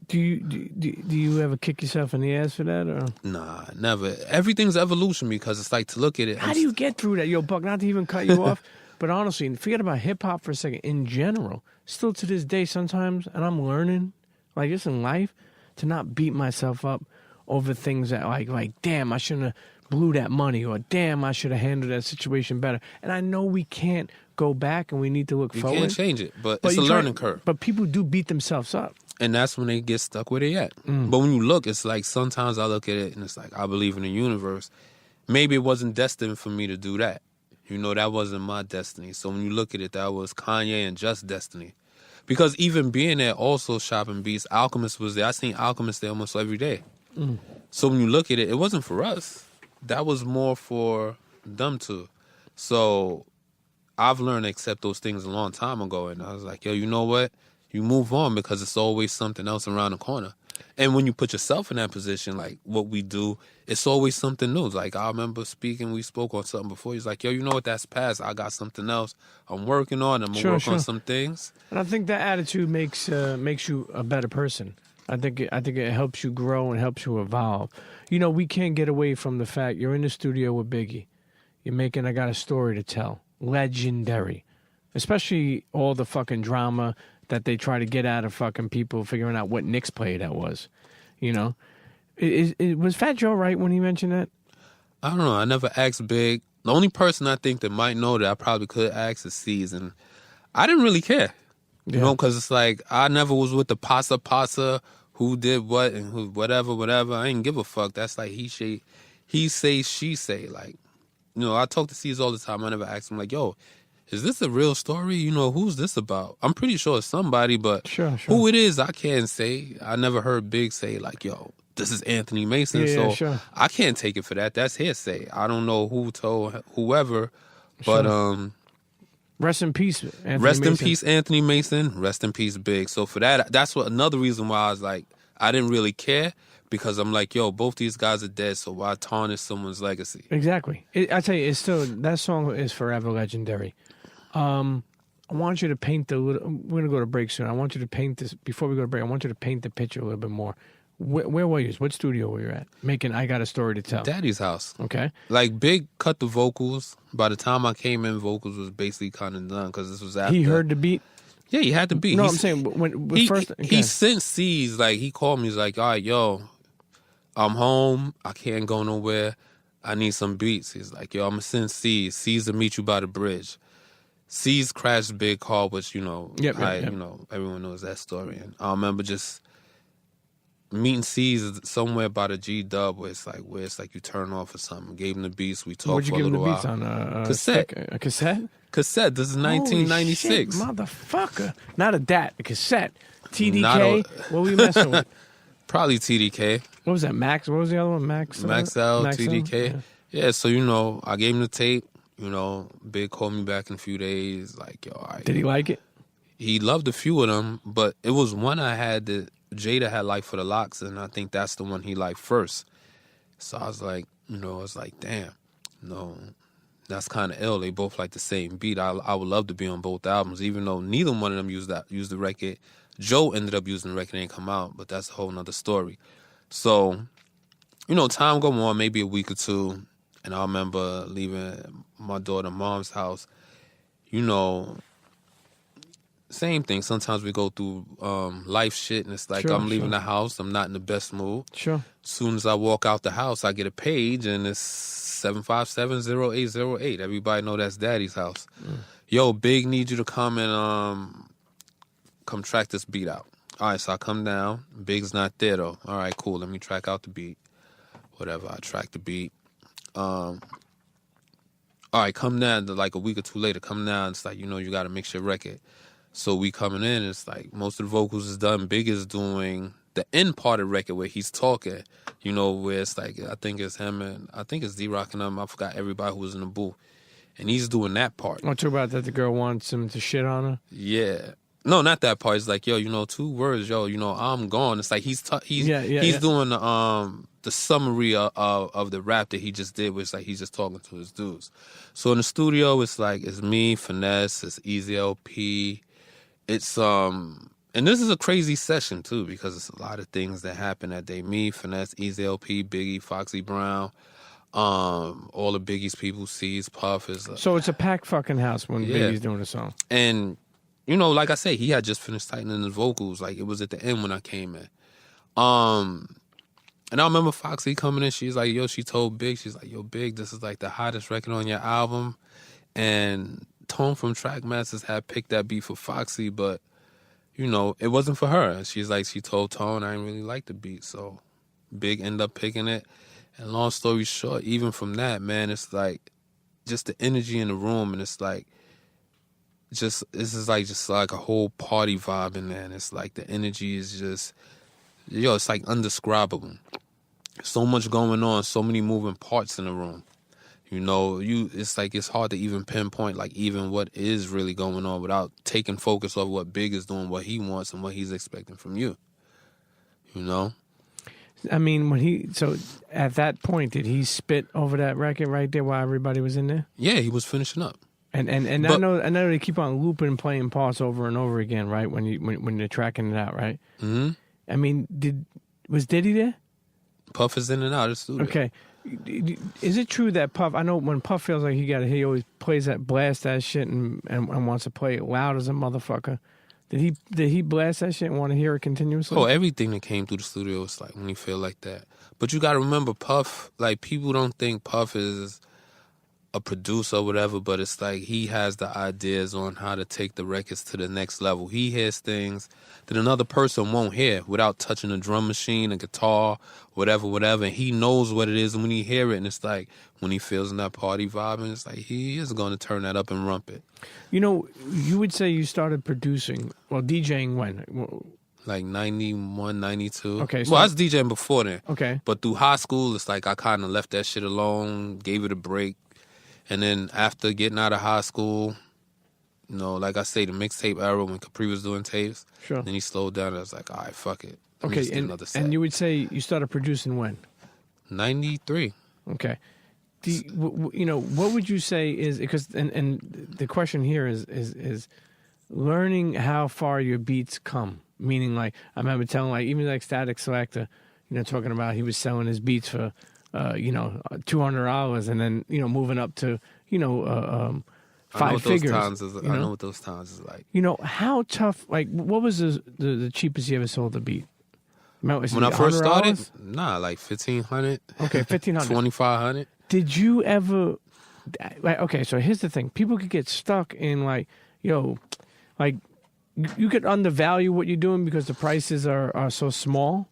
Do you ever kick yourself in the ass for that? Or? Nah, never. Everything's evolution, because it's like, to look at it. How do you get through that? Yo, Buck, not to even cut you off, but honestly, forget about hip-hop for a second. In general, still to this day sometimes, and I'm learning, like just in life, to not beat myself up over things that like damn, I shouldn't have blew that money, or damn, I should have handled that situation better. And I know we can't go back and we need to look forward. You can't change it, but it's a learning curve. But people do beat themselves up. And that's when they get stuck where they at. But when you look, it's like sometimes I look at it and it's like, I believe in the universe. Maybe it wasn't destined for me to do that. That wasn't my destiny. So when you look at it, that was Kanye and Just destiny. Because even being there, also shopping beats, Alchemist was there. I seen Alchemist there almost every day. So when you look at it, it wasn't for us. That was more for them too. So I've learned to accept those things a long time ago. And I was like, yo, you know what? You move on, because it's always something else around the corner. And when you put yourself in that position, like what we do, it's always something new. Like, I remember we spoke on something before. He's like, yo, you know what, that's past. I got something else I'm working on. I'm going to work on some things. And I think that attitude makes you a better person. I think it helps you grow and helps you evolve. We can't get away from the fact you're in the studio with Biggie. You're making I Got a Story to Tell. Legendary. Especially all the fucking drama that they try to get out of fucking people figuring out what Knicks play that was. Was Fat Joe right when he mentioned that? I don't know. I never asked Big. The only person I think that might know that I probably could ask is C's, and I didn't really care. Because it's like, I never was with the pasa, who did what and who whatever. I didn't give a fuck. That's like he say, she say. Like, I talk to C's all the time. I never ask him like, yo, is this a real story? You know, who's this about? I'm pretty sure it's somebody, but Sure. who it is, I can't say. I never heard Big say, like, yo, this is Anthony Mason. Yeah, so sure. I can't take it for that. That's hearsay. I don't know who told whoever, but Rest in peace, Anthony rest Mason. in peace, Anthony Mason. Rest in peace, Big. So for that, that's what another reason why I was like, I didn't really care, because I'm like, yo, both these guys are dead, so why tarnish someone's legacy? Exactly. I tell you, it's still, that song is forever legendary. I want you to paint we're going to go to break soon. I want you to paint this, before we go to break, I want you to paint the picture a little bit more. Where were you? What studio were you at? Making I Got a Story to Tell. Daddy's house. Okay. Like, Big cut the vocals. By the time I came in, vocals was basically kind of done, because this was after. He heard the beat? Yeah, he had the beat. No, I'm saying, when first... Okay. He sent C's, like, he called me, he's like, all right, yo, I'm home, I can't go nowhere, I need some beats. He's like, yo, I'm going to send C's. C's to meet you by the bridge. C's crashed Big car, which, you know, Yep. you know, everyone knows that story. And I remember just meeting C's somewhere by the G-Dub, where it's like you turn off or something. Gave him the beats, we talked What'd you for a give him little the beats while. on? Cassette. A cassette? Cassette, this is 1996. Holy shit, motherfucker. Not a DAT, a cassette. Not TDK? What were you messing with? Probably TDK. What was that, Max? What was the other one? Max L, TDK. Yeah. Yeah, so, you know, I gave him the tape. You know, Big called me back in a few days. Like, yo, all right. Did he like it? He loved a few of them, but it was one I had that Jada had liked for the Locks, and I think that's the one he liked first. So I was like, you know, it's like, damn, no, that's kind of ill. They both like the same beat. I would love to be on both albums, even though neither one of them used the record. Joe ended up using the record, it didn't come out, but that's a whole nother story. So, you know, time go on, maybe a week or two, and I remember leaving my daughter's mom's house. You know, same thing. Sometimes we go through life shit, and it's like, Sure, I'm leaving sure. the house, I'm not in the best mood. Sure. As soon as I walk out the house, I get a page, and it's 757-0808. Everybody know that's Daddy's house. Yo, Big, need you to come and come track this beat out. All right, so I come down. Big's not there, though. All right, cool. Let me track out the beat. Whatever, I track the beat. All right, come down. Like a week or two later, come down. It's like, you know, you got to mix your record. So we coming in, it's like most of the vocals is done. Big is doing the end part of the record where he's talking, you know, where it's like, I think it's him and I think it's D-Rock and him. I forgot everybody who was in the booth. And he's doing that part. Oh, too about that the girl wants him to shit on her? Yeah. No, not that part. It's like, yo, you know, 2 words, yo, you know, I'm gone. It's like he's doing the summary of the rap that he just did, where it's like he's just talking to his dudes. So in the studio, it's like, it's me, Finesse, it's Easy LP. It's, and this is a crazy session, too, because it's a lot of things that happen that day. Me, Finesse, Easy LP, Biggie, Foxy Brown, all the Biggie's people, C's, Puff. So it's a packed fucking house when Yeah. Biggie's doing a song. And, you know, like I said, he had just finished tightening his vocals. Like, it was at the end when I came in. And I remember Foxy coming in. She's like, yo, she told Big, she's like, yo, Big, this is like the hottest record on your album. And Tone from Trackmasters had picked that beat for Foxy, but, you know, it wasn't for her. She's like, she told Tone, I didn't really like the beat. So Big ended up picking it. And long story short, even from that, man, it's like just the energy in the room, and it's like, this is like a whole party vibe in there. And it's like the energy is just, yo, it's like undescribable. So much going on, so many moving parts in the room. You know, it's like it's hard to even pinpoint like even what is really going on without taking focus off what Big is doing, what he wants, and what he's expecting from you. You know? I mean, so at that point, did he spit over that record right there while everybody was in there? Yeah, he was finishing up. And I know they keep on looping and playing parts over and over again, right? When they're tracking it out, right? Mm-hmm. I mean, was Diddy there? Puff is in and out of the studio. Okay. Is it true that Puff, I know when Puff feels like he always plays blast that shit and wants to play it loud as a motherfucker. Did he blast that shit and want to hear it continuously? Oh, everything that came through the studio is like when you feel like that. But you got to remember, Puff, like people don't think Puff is a producer or whatever, but it's like he has the ideas on how to take the records to the next level. He hears things that another person won't hear without touching a drum machine, a guitar, whatever. And he knows what it is, and when he hear it, and it's like when he feels in that party vibe, and it's like he is going to turn that up and rump it. You know, you would say you started producing, well, DJing when? Like 91, 92. Okay. So, well, I was DJing before then. Okay. But through high school, it's like I kind of left that shit alone, gave it a break. And then after getting out of high school, you know, like I say, the mixtape era when Capri was doing tapes, Sure. Then he slowed down. I was like, all right, fuck it. Let me Okay, just get another set. and you would say you started producing when? 93. Okay. You know, what would you say is, because, and the question here is learning how far your beats come. Meaning, like, I remember telling, like, even like Static Selector, you know, talking about he was selling his beats for, you know, $200, and then, you know, moving up to, you know, five figures. I know what those times is like. You know, how tough, like, what was the cheapest you ever sold a beat? When I first started, like 1,500. Okay, 1,500. 2,500. Did you ever, like, okay, so here's the thing. People could get stuck in, like, yo, like, you could undervalue what you're doing because the prices are so small.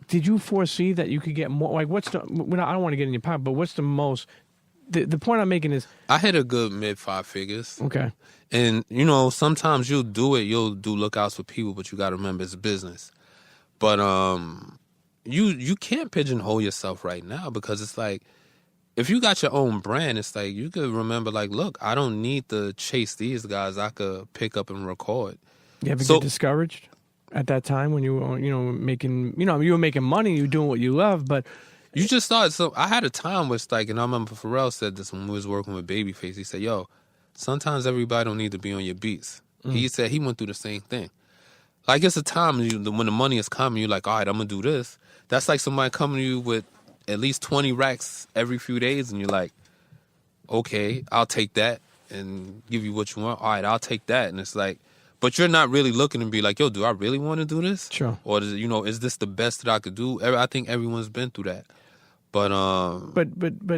Did you foresee that you could get more? Like, what's the, I don't want to get in your pocket, but what's the most, the point I'm making is. I hit a good mid 5 figures. Okay. And, you know, sometimes you'll do lookouts for people, but you got to remember it's a business. But you can't pigeonhole yourself right now because it's like, if you got your own brand, it's like you could remember, like, look, I don't need to chase these guys. I could pick up and record. You ever get discouraged at that time when you were, you know, making, you know, you were making money, you were doing what you love, but you just thought. So I had a time where it's like, and I remember Pharrell said this when we was working with Babyface. He said, "Yo, sometimes everybody don't need to be on your beats." He said he went through the same thing. Like, it's a time when the money is coming, you're like, all right, I'm gonna do this. That's like somebody coming to you with at least 20 racks every few days, and you're like, okay, I'll take that and give you what you want. All right, I'll take that. And it's like, but you're not really looking to be like, yo, do I really want to do this? Sure. Or does, you know, is this the best that I could do? I think everyone's been through that. But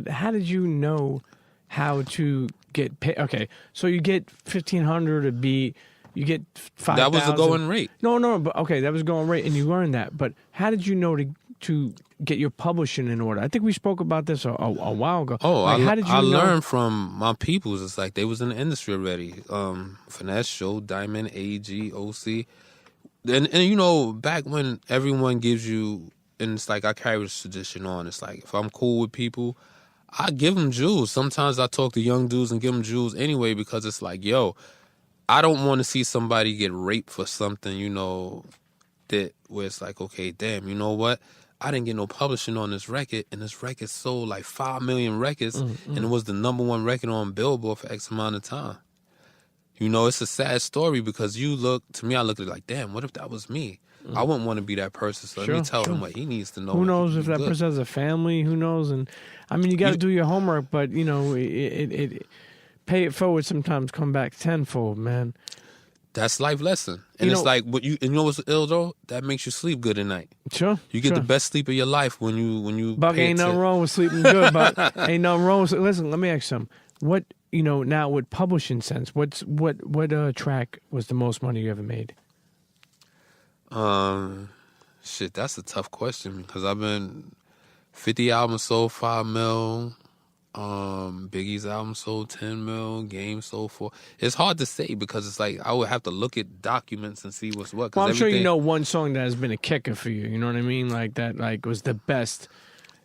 how did you know how to get paid? Okay, so you get 1,500 a beat. You get 5,000. That was the going rate. No, but okay, that was going rate, and you learned that. But how did you know to get your publishing in order? I think we spoke about this a while ago. Oh, like, how did you I learned from my peoples. It's like they was in the industry already. Finesse, Show, Diamond, A.G., OC. And you know, back when everyone gives you, and it's like I carry this tradition on. It's like if I'm cool with people, I give them jewels. Sometimes I talk to young dudes and give them jewels anyway because it's like, yo, I don't want to see somebody get raped for something, you know, that where it's like, okay, damn, you know what? I didn't get no publishing on this record, and this record sold like 5 million records, and it was the #1 record on Billboard for X amount of time. You know, it's a sad story because I look at it like, damn, what if that was me? I wouldn't want to be that person, so let me tell him what he needs to know. Who knows if that person has a family? Who knows? And I mean, you got to do your homework, but you know, it pay it forward sometimes come back tenfold, man. That's life lesson. And it's like, you know what's ill though? That makes you sleep good at night. Sure. You get the best sleep of your life when you Buck, ain't nothing wrong with sleeping good, but ain't nothing wrong with, listen, let me ask you something. What, you know, now with publishing sense, what track was the most money you ever made? Shit, that's a tough question because I've been 50 albums sold 5 mil. Biggie's album sold 10 mil. Game sold 4. It's hard to say because it's like I would have to look at documents and see what's what. Well, I'm sure you know one song that has been a kicker for you. You know what I mean? Like that, like was the best.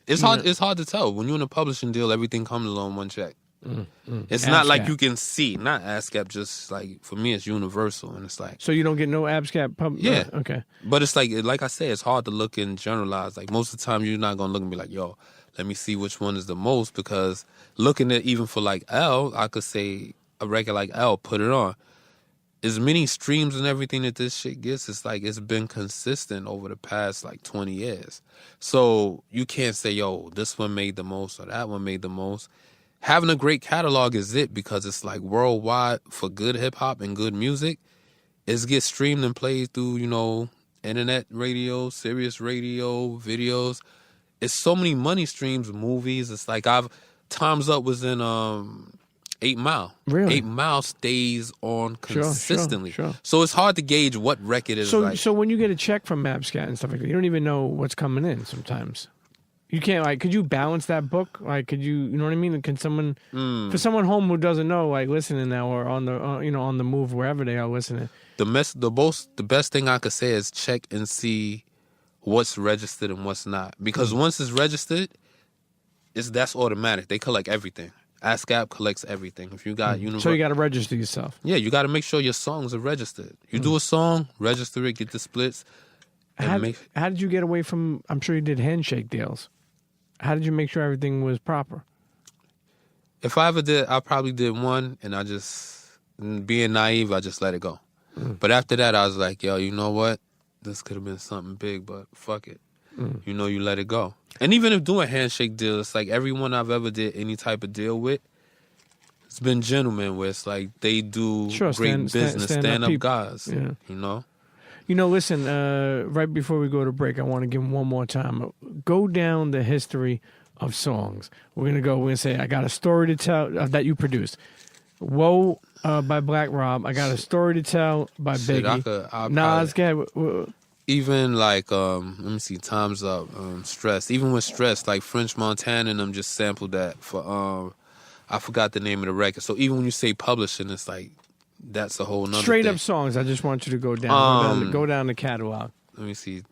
It's hard. It's hard to tell when you're in a publishing deal. Everything comes on one check. It's not like you can see. Not ASCAP. Just like for me, it's universal, and it's like. So you don't get no ASCAP. Yeah. Okay. But it's like I say, it's hard to look and generalize. Like most of the time, you're not gonna look and be like, yo, let me see which one is the most, because looking at even for like L, I could say a record like L, put it on. As many streams and everything that this shit gets, it's like it's been consistent over the past like 20 years. So you can't say, yo, this one made the most or that one made the most. Having a great catalog is it, because it's like worldwide for good hip hop and good music. It gets streamed and played through, you know, internet radio, Sirius radio, videos. It's so many money streams, movies. It's like Time's Up was in 8 Mile. Really? 8 Mile stays on consistently. Sure. So it's hard to gauge what record is like. So when you get a check from MapScat and stuff like that, you don't even know what's coming in sometimes. You can't, like, could you balance that book? Like, could you know what I mean? Can someone, for someone home who doesn't know, like, listening now or on the, on the move, wherever they are listening. The best thing I could say is check and see what's registered and what's not. Because once it's registered, that's automatic. They collect everything. ASCAP collects everything. If you got So you got to register yourself. Yeah, you got to make sure your songs are registered. You do a song, register it, get the splits. How did you get away from, I'm sure you did handshake deals. How did you make sure everything was proper? If I ever did, I probably did one, and I just, being naive, I just let it go. But after that, I was like, yo, you know what? This could have been something big, but fuck it. You know, you let it go. And even if doing handshake deals, it's like everyone I've ever did any type of deal with, it's been gentlemen where it's like they do great business, stand-up guys, you know? You know, listen, right before we go to break, I want to give them one more time. Go down the history of songs. We're going to say, I got a story to tell that you produced. Whoa by Black Rob. I got a story to tell by Biggie. Nas, even like, let me see, Time's Up, Stress. Even with Stress, like French Montana and them just sampled that for, I forgot the name of the record. So even when you say publishing, it's like, that's a whole nother straight thing. Up songs. I just want you to go down. Go down the catalog. Let me see.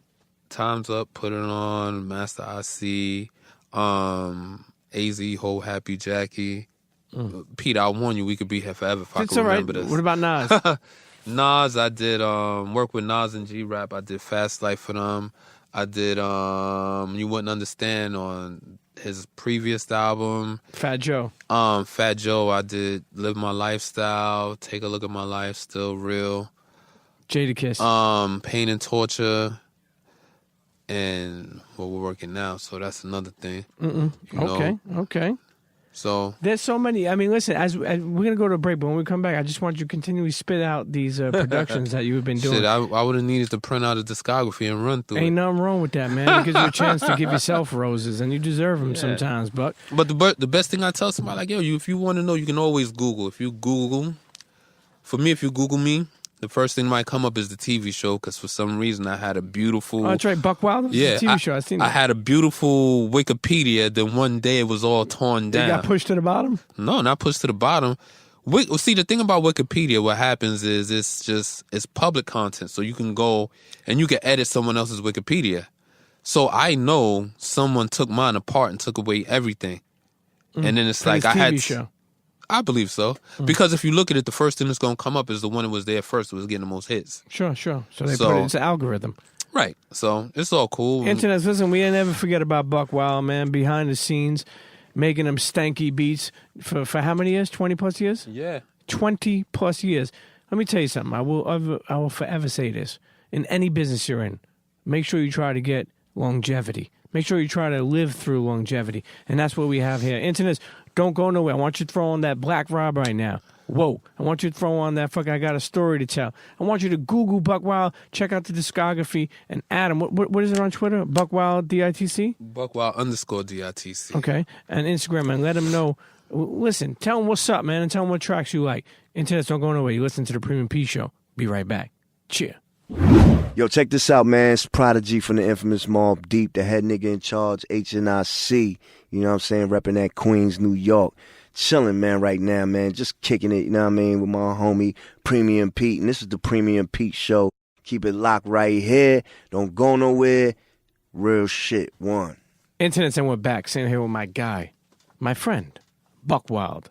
Time's Up, Put It On, Master IC, AZ, Whole Happy Jackie. Pete, I warn you, we could be here forever if I could remember this. What about Nas? Nas, I did work with Nas and G-Rap. I did Fast Life for them. I did You Wouldn't Understand on his previous album. Fat Joe. Fat Joe, I did Live My Lifestyle, Take a Look at My Life, Still Real. Jadakiss. Pain and Torture. And we're working now, so that's another thing. Okay. So there's so many. I mean, listen, as we're gonna go to a break, but when we come back, I just want you to continually spit out these productions that you've been doing. Shit, I would have needed to print out a discography and run through it. Ain't nothing wrong with that, man. It gives you a chance to give yourself roses, and you deserve them sometimes, Buck. But the best thing I tell somebody, like, yo, if you want to know, you can always Google. If you Google me, the first thing that might come up is the TV show, because for some reason I had a beautiful... Oh, that's right, Buckwild? Yeah. TV show, I've seen that. I had a beautiful Wikipedia, then one day it was all torn down. You got pushed to the bottom? No, not pushed to the bottom. See, the thing about Wikipedia, what happens is it's public content, so you can go and you can edit someone else's Wikipedia. So I know someone took mine apart and took away everything. And then it's like I had... TV show. I believe so. Because if you look at it, the first thing that's going to come up is the one that was there first, that was getting the most hits. Sure. So they put it into algorithm. Right. So it's all cool. Internet, listen, we never forget about Buckwild, man, behind the scenes, making them stanky beats for how many years? 20 plus years? Yeah. 20 plus years. Let me tell you something. I will forever say this. In any business you're in, make sure you try to get longevity. Make sure you try to live through longevity. And that's what we have here. Internet, don't go nowhere. I want you to throw on that Black Rob right now. Whoa. I want you to throw on that fucking I Got a Story to Tell. I want you to Google Buckwild, check out the discography, and add him. What is it on Twitter? Buckwild DITC? Buckwild _DITC. Okay. And Instagram, and let them know. Listen, tell them what's up, man, and tell them what tracks you like. Internet, don't go nowhere. You listen to the Premium P Show. Be right back. Cheer. Yo, check this out, man. It's Prodigy from the infamous Mobb Deep, the head nigga in charge, HNIC. You know what I'm saying? Repping that Queens, New York. Chilling, man, right now, man. Just kicking it, you know what I mean, with my homie Premium Pete. And this is the Premium Pete Show. Keep it locked right here. Don't go nowhere. Real shit. One. Internet, and we're back. Sitting here with my guy, my friend, Buckwild.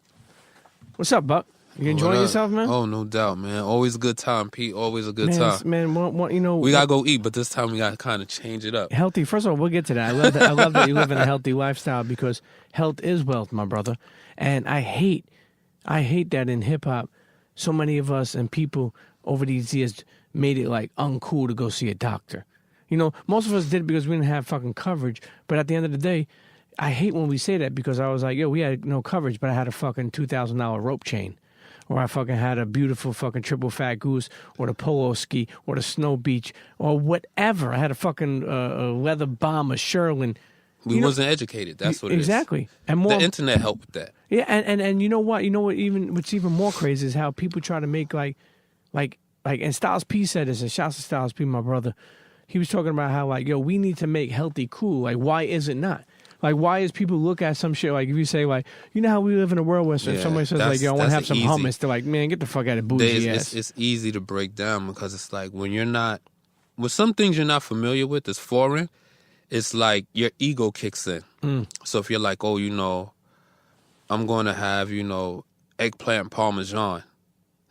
What's up, Buck? You enjoying yourself, man? Oh, no doubt, man. Always a good time, Pete. Always a good time. Man, you know... We got to go eat, but this time we got to kind of change it up. Healthy. First of all, we'll get to that. I love that you live in a healthy lifestyle, because health is wealth, my brother. And I hate that in hip-hop, so many of us and people over these years made it, like, uncool to go see a doctor. You know, most of us did it because we didn't have fucking coverage, but at the end of the day, I hate when we say that, because I was like, yo, we had no coverage, but I had a fucking $2,000 rope chain. Or I fucking had a beautiful fucking triple fat goose, or the polo ski, or the snow beach, or whatever. I had a fucking leather bomber, Sherlin. We wasn't educated. That's what it is. Exactly. And more, the internet helped with that. Yeah, and you know what? What's even more crazy is how people try to make like, and Styles P said this, and shouts to Styles P, my brother. He was talking about how like, yo, we need to make healthy cool. Like, why is it not? Like, why is people look at some shit like if you say like, you know how we live in a world where if somebody says like, yo, I want to have some hummus, they're like, man, get the fuck out of bougie ass. It's easy to break down because it's like when you're not, with some things you're not familiar with, it's foreign. It's like your ego kicks in. So if you're like, oh, I'm going to have, eggplant parmesan.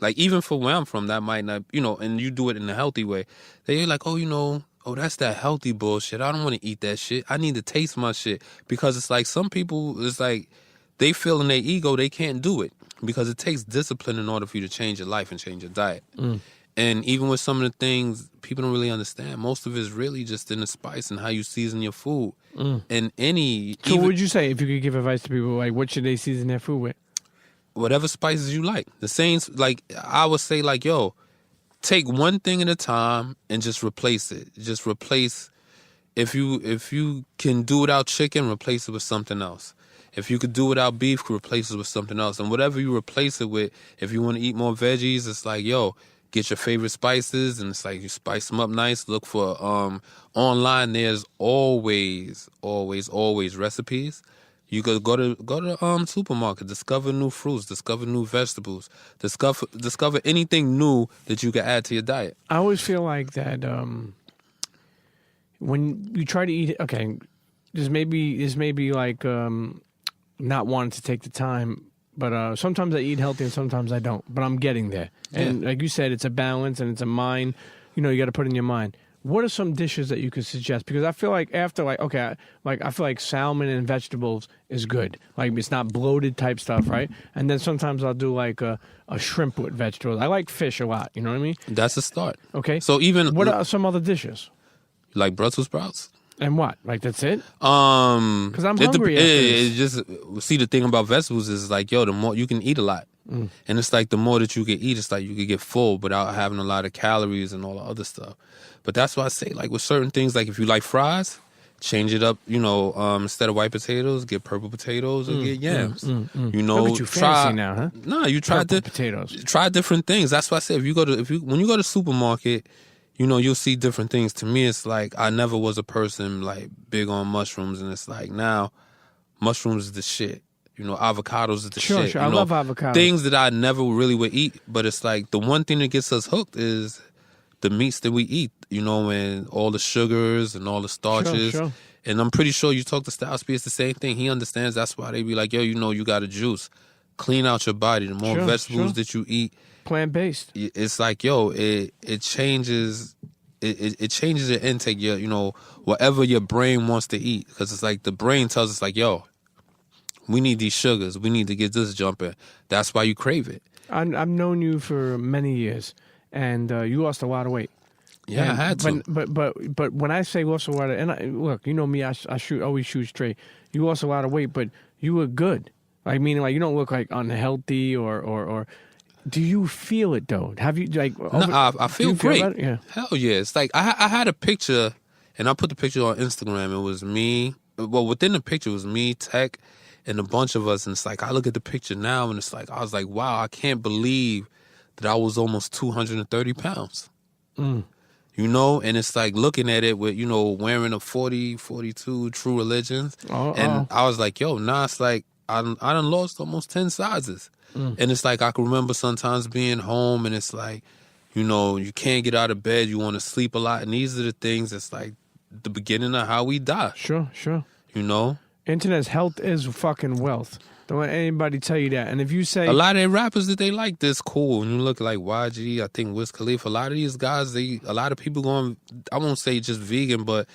Like, even for where I'm from, that might not, and you do it in a healthy way. Then you're like, oh, that's that healthy bullshit. I don't want to eat that shit. I need to taste my shit. Because it's like some people, it's like they feel in their ego they can't do it. Because it takes discipline in order for you to change your life and change your diet. And even with some of the things people don't really understand, most of it is really just in the spice and how you season your food. And So what would you say if you could give advice to people, like what should they season their food with? Whatever spices you like. The same, like I would say like, yo, take one thing at a time and just replace it. Just replace, if you can do without chicken, replace it with something else. If you could do without beef, replace it with something else. And whatever you replace it with, if you want to eat more veggies, it's like, yo, get your favorite spices, and it's like you spice them up nice. Look for online. There's always recipes. You could go to supermarket, discover new fruits, discover new vegetables, discover anything new that you can add to your diet. I always feel like that when you try to eat, okay, this may be like not wanting to take the time. But sometimes I eat healthy and sometimes I don't. But I'm getting there. And like you said, it's a balance and it's a mind. You got to put in your mind. What are some dishes that you could suggest? Because I feel like after I feel like salmon and vegetables is good. Like it's not bloated type stuff, right? And then sometimes I'll do like a shrimp with vegetables. I like fish a lot. You know what I mean? That's a start. Okay. So what are some other dishes? Like Brussels sprouts? And what? Like that's it? Because I'm hungry. See, the thing about vegetables is like, yo, the more you can eat a lot, and it's like the more that you can eat, it's like you can get full without having a lot of calories and all the other stuff. But that's why I say, like with certain things, like if you like fries, change it up. Instead of white potatoes, get purple potatoes or get yams. Look at you fancy now, huh? No, you try potatoes. Try different things. That's why I say when you go to supermarket. You'll see different things. To me, it's like I never was a person like big on mushrooms, and it's like now mushrooms is the shit. Avocados is the shit. Sure, I love avocados. Things that I never really would eat, but it's like the one thing that gets us hooked is the meats that we eat, and all the sugars and all the starches. Sure. And I'm pretty sure you talk to Styles P, it's the same thing. He understands that's why they be like, yo, you got a juice. Clean out your body. The more vegetables that you eat, plant-based. It's like, yo, it changes. It changes your intake. Whatever your brain wants to eat, because it's like the brain tells us like, yo, we need these sugars. We need to get this jumping. That's why you crave it. I've known you for many years, and you lost a lot of weight. Yeah, I had to. But when I say lost a lot of, look, you know me, I always shoot straight. You lost a lot of weight, but you look good. I mean, like you don't look like unhealthy or. Do you feel it though? Have you like? I feel great. Yeah. Hell yeah! It's like I had a picture, and I put the picture on Instagram. It was me. Well, within the picture was me, Tech, and a bunch of us. And it's like I look at the picture now, and it's like I was like, wow, I can't believe that I was almost 230 pounds. And it's like looking at it with wearing a 40, 42 True Religions, and I was like, yo, nah, it's like I done lost almost 10 sizes. And it's like I can remember sometimes being home and it's like, you can't get out of bed. You want to sleep a lot. And these are the things that's like the beginning of how we die. Sure. Internet's health is fucking wealth. Don't let anybody tell you that. And if you say... A lot of their rappers that they like this cool. When you look like B.I.G, I think Wiz Khalifa, a lot of these guys, a lot of people going, I won't say just vegan, but,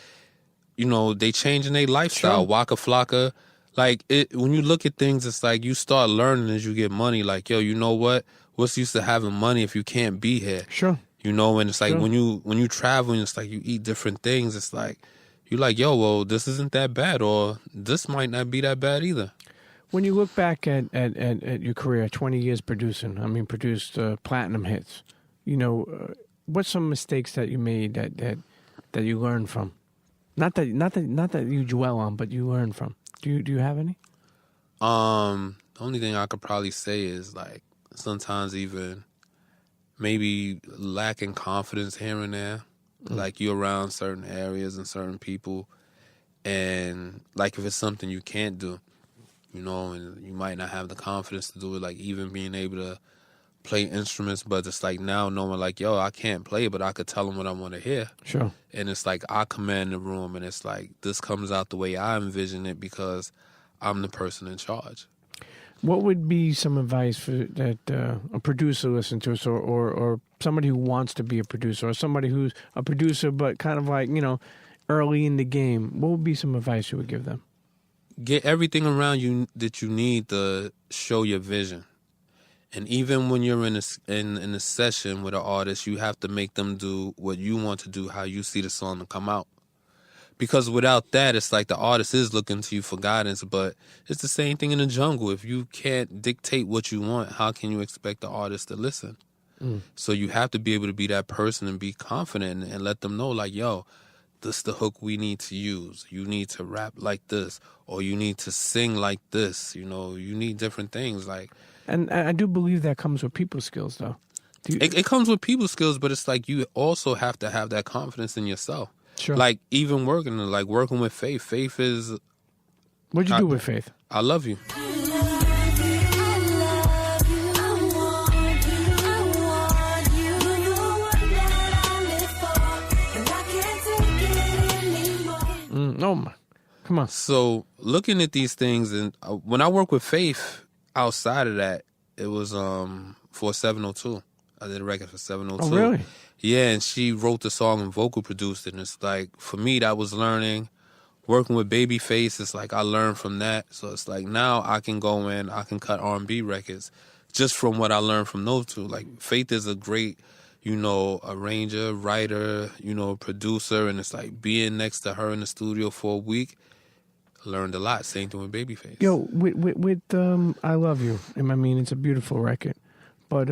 they changing their lifestyle. Sure. Waka Flocka. Like, when you look at things, it's like you start learning as you get money. Like, yo, you know what? What's the use of having money if you can't be here? Sure. And it's like when you travel and it's like you eat different things, it's like, you're like, yo, well, this isn't that bad, or this might not be that bad either. When you look back at your career, 20 years produced platinum hits, what's some mistakes that you made that you learned from? Not that you dwell on, but you learn from. Do you have any? The only thing I could probably say is like sometimes even maybe lacking confidence here and there. Like you're around certain areas and certain people, and like if it's something you can't do, you know, and you might not have the confidence to do it, like even being able to play instruments, but it's like now knowing like, yo, I can't play, but I could tell them what I want to hear. Sure. And it's like I command the room, and it's like this comes out the way I envision it because I'm the person in charge. What would be some advice for that a producer listens to us, or somebody who wants to be a producer, or somebody who's a producer but kind of like, you know, early in the game? What would be some advice you would give them? Get everything around you that you need to show your vision. And even when you're in a session with an artist, you have to make them do what you want to do, how you see the song to come out. Because without that, it's like the artist is looking to you for guidance, but it's the same thing in the jungle. If you can't dictate what you want, how can you expect the artist to listen? So you have to be able to be that person and be confident and let them know, like, yo, this is the hook we need to use. You need to rap like this, or you need to sing like this. You know, you need different things. Like, And I do believe that comes with people skills, though. it comes with people skills, but it's like you also have to have that confidence in yourself. Sure. Like even working with Faith. Faith is. What'd you do with Faith? I love you. Oh my, come on. So looking at these things, and when I work with Faith, outside of that, it was for 702. I did a record for 702. Oh, really? Yeah, and she wrote the song and vocal produced it. And it's like, for me, that was learning. Working with Babyface, it's like I learned from that. So it's like now I can go in, I can cut R&B records just from what I learned from those two. Like Faith is a great, you know, arranger, writer, you know, producer. And it's like being next to her in the studio for a week, learned a lot. Same thing with Babyface. Yo, with I Love You, and I mean, it's a beautiful record. But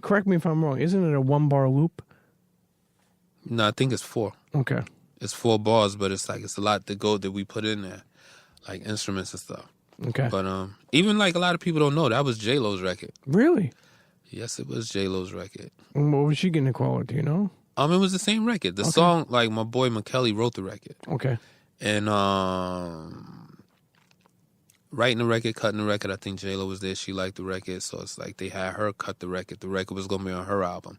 correct me if I'm wrong, isn't it a 1-bar loop? No, I think it's 4. Okay. It's 4 bars, but it's like it's a lot that we put in there, like instruments and stuff. Okay. But even like a lot of people don't know, that was J-Lo's record. Really? Yes, it was J-Lo's record. And what was she getting to call it, do you know? It was the same record. The song, like my boy McKelly wrote the record. Okay. And writing the record, cutting the record, I think J-Lo was there. She liked the record, so it's like they had her cut the record. The record was going to be on her album.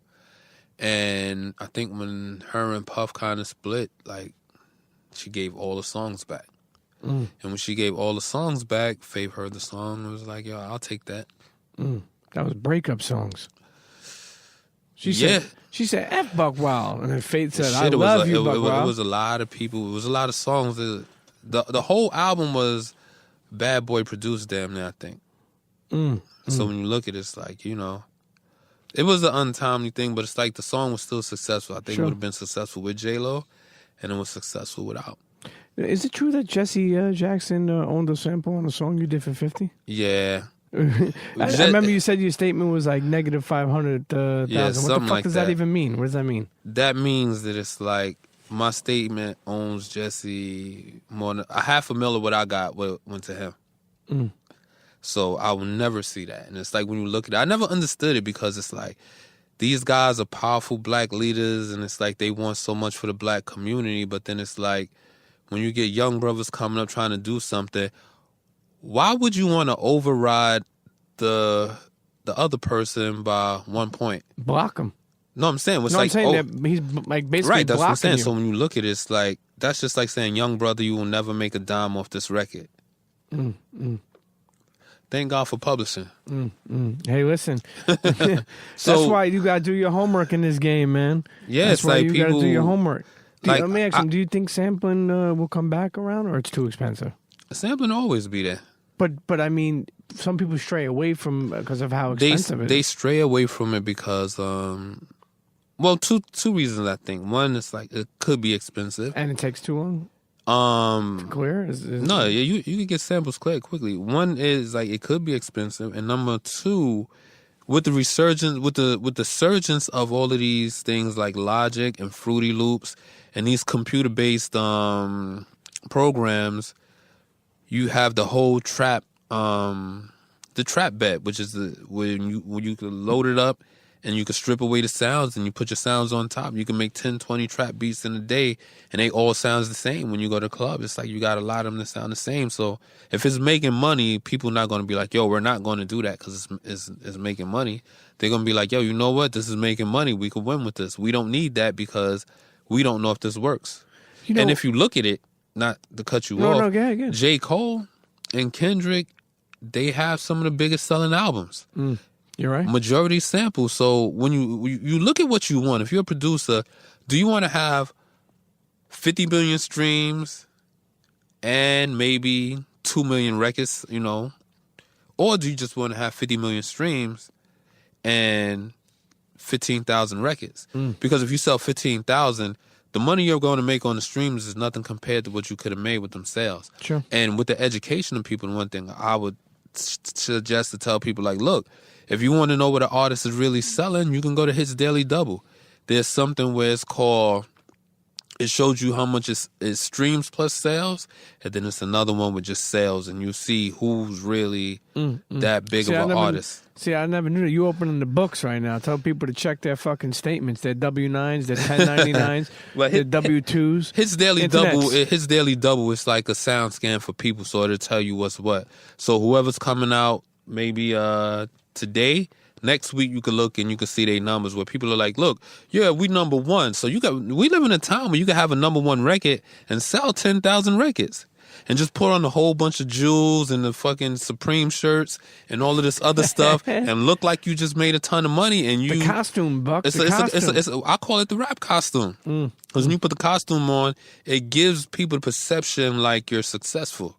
And I think when her and Puff kind of split, like, she gave all the songs back. And when she gave all the songs back, Faith heard the song and was like, yo, I'll take that. That was breakup songs. She Yeah. said, F Buckwild. And then Faith said, I Shit, love you, it Buckwild. was a lot of people. It was a lot of songs. The whole album was Bad Boy produced damn near, I think. So when you look at it, it's like, you know, it was an untimely thing, but it's like the song was still successful. I think it would have been successful with J-Lo, and it was successful without. Is it true that Jesse Jackson owned a sample on a song you did for 50? Yeah. I remember you said your statement was like negative 500,000. Yeah, what the something fuck like does that that. even mean? What does that mean? That means that it's like my statement owns Jesse more than $500,000 of what I got went to him. So I will never see that. And it's like when you look at it, I never understood it because it's like these guys are powerful black leaders and it's like they want so much for the black community, but then it's like when you get young brothers coming up trying to do something, why would you want to override the other person by 1 point? Block him. No, I'm saying, it's No, like, I'm saying that he's like basically right, that's what I'm blocking saying. you. So when you look at it, it's like, that's just like saying, young brother, you will never make a dime off this record. Thank God for publishing. Hey, listen. That's why you got to do your homework in this game, man. Yeah, That's it's why like you got to people- do your homework. like, Let me ask you, do you think sampling will come back around or it's too expensive? Sampling will always be there. But I mean, some people stray away from because of how expensive it They is. stray away from it because, well, two reasons, I think. One, it's like, it could be expensive. And it takes too long to clear? No, you can get samples cleared quickly. One is like it could be expensive, and number two, with the resurgence, with the surgence of all of these things like Logic and Fruity Loops and these computer-based programs, you have the whole trap, the trap bet, which is when you can load it up and you can strip away the sounds and you put your sounds on top. You can make 10, 20 trap beats in a day and they all sounds the same when you go to the club. It's like you got a lot of them that sound the same. So if it's making money, people not going to be like, yo, we're not going to do that because it's making money. They're going to be like, yo, you know what? This is making money. We could win with this. We don't need that because we don't know if this works. And if you look at it, not to cut you off, go ahead. J. Cole and Kendrick, they have some of the biggest selling albums. You're right. Majority samples. So when you look at what you want, if you're a producer, do you want to have 50 million streams and maybe 2 million records, or do you just want to have 50 million streams and 15,000 records? Because if you sell 15,000, the money you're going to make on the streams is nothing compared to what you could have made with them sales. Sure. And with the education of people, one thing I would suggest to tell people, like, look, if you want to know what an artist is really selling, you can go to Hits Daily Double. There's something where it's called, it shows you how much is streams plus sales, and then it's another one with just sales, and you see who's really that big of an artist. See, I never knew that. You opening the books right now. Tell people to check their fucking statements, their W-9s, their 1099s, their W-2s. His Daily Double is like a sound scan for people, so it'll tell you what's what. So whoever's coming out maybe today, next week you can look and you can see their numbers where people are like, look, yeah, we number one. So we live in a time where you can have a number one record and sell 10,000 records. And just put on a whole bunch of jewels and the fucking Supreme shirts and all of this other stuff and look like you just made a ton of money. And the costume, Buck. I call it the rap costume. Because when you put the costume on, it gives people the perception like you're successful.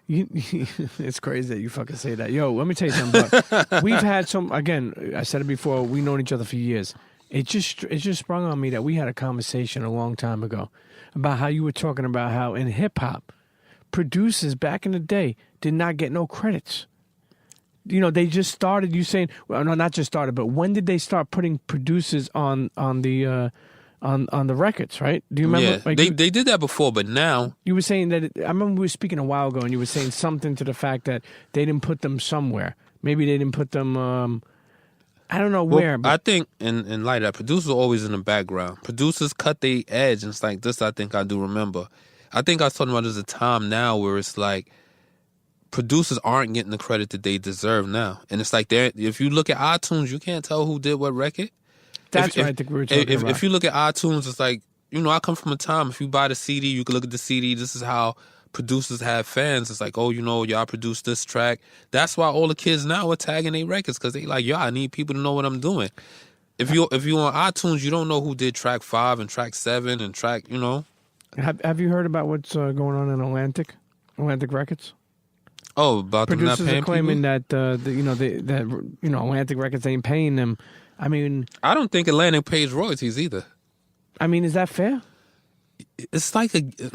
It's crazy that you fucking say that. Yo, let me tell you something, Buck. We've had again, I said it before, we've known each other for years. It just sprung on me that we had a conversation a long time ago about how you were talking about how in hip-hop, producers back in the day did not get no credits. They just started. You saying, well, no, not just started, but when did they start putting producers on the records? Right? Do you remember? Yeah, they did that before, but now you were saying that. I remember we were speaking a while ago, and you were saying something to the fact that they didn't put them somewhere. Maybe they didn't put them. I don't know where. But I think in light of that, producers are always in the background. Producers cut their edge, and it's like this. I think I do remember. I think I was talking about there's a time now where it's like producers aren't getting the credit that they deserve now. And it's like if you look at iTunes, you can't tell who did what record. That's what I think we were talking about. If you look at iTunes, it's like, I come from a time, if you buy the CD, you can look at the CD. This is how producers have fans. It's like, oh, y'all produced this track. That's why all the kids now are tagging their records because they like, I need people to know what I'm doing. If you on iTunes, you don't know who did track 5 and track 7 and track, Have you heard about what's going on in Atlantic Records? Oh, about producers them not paying are claiming people? that Atlantic Records ain't paying them. I mean, I don't think Atlantic pays royalties either. I mean, is that fair? It's like if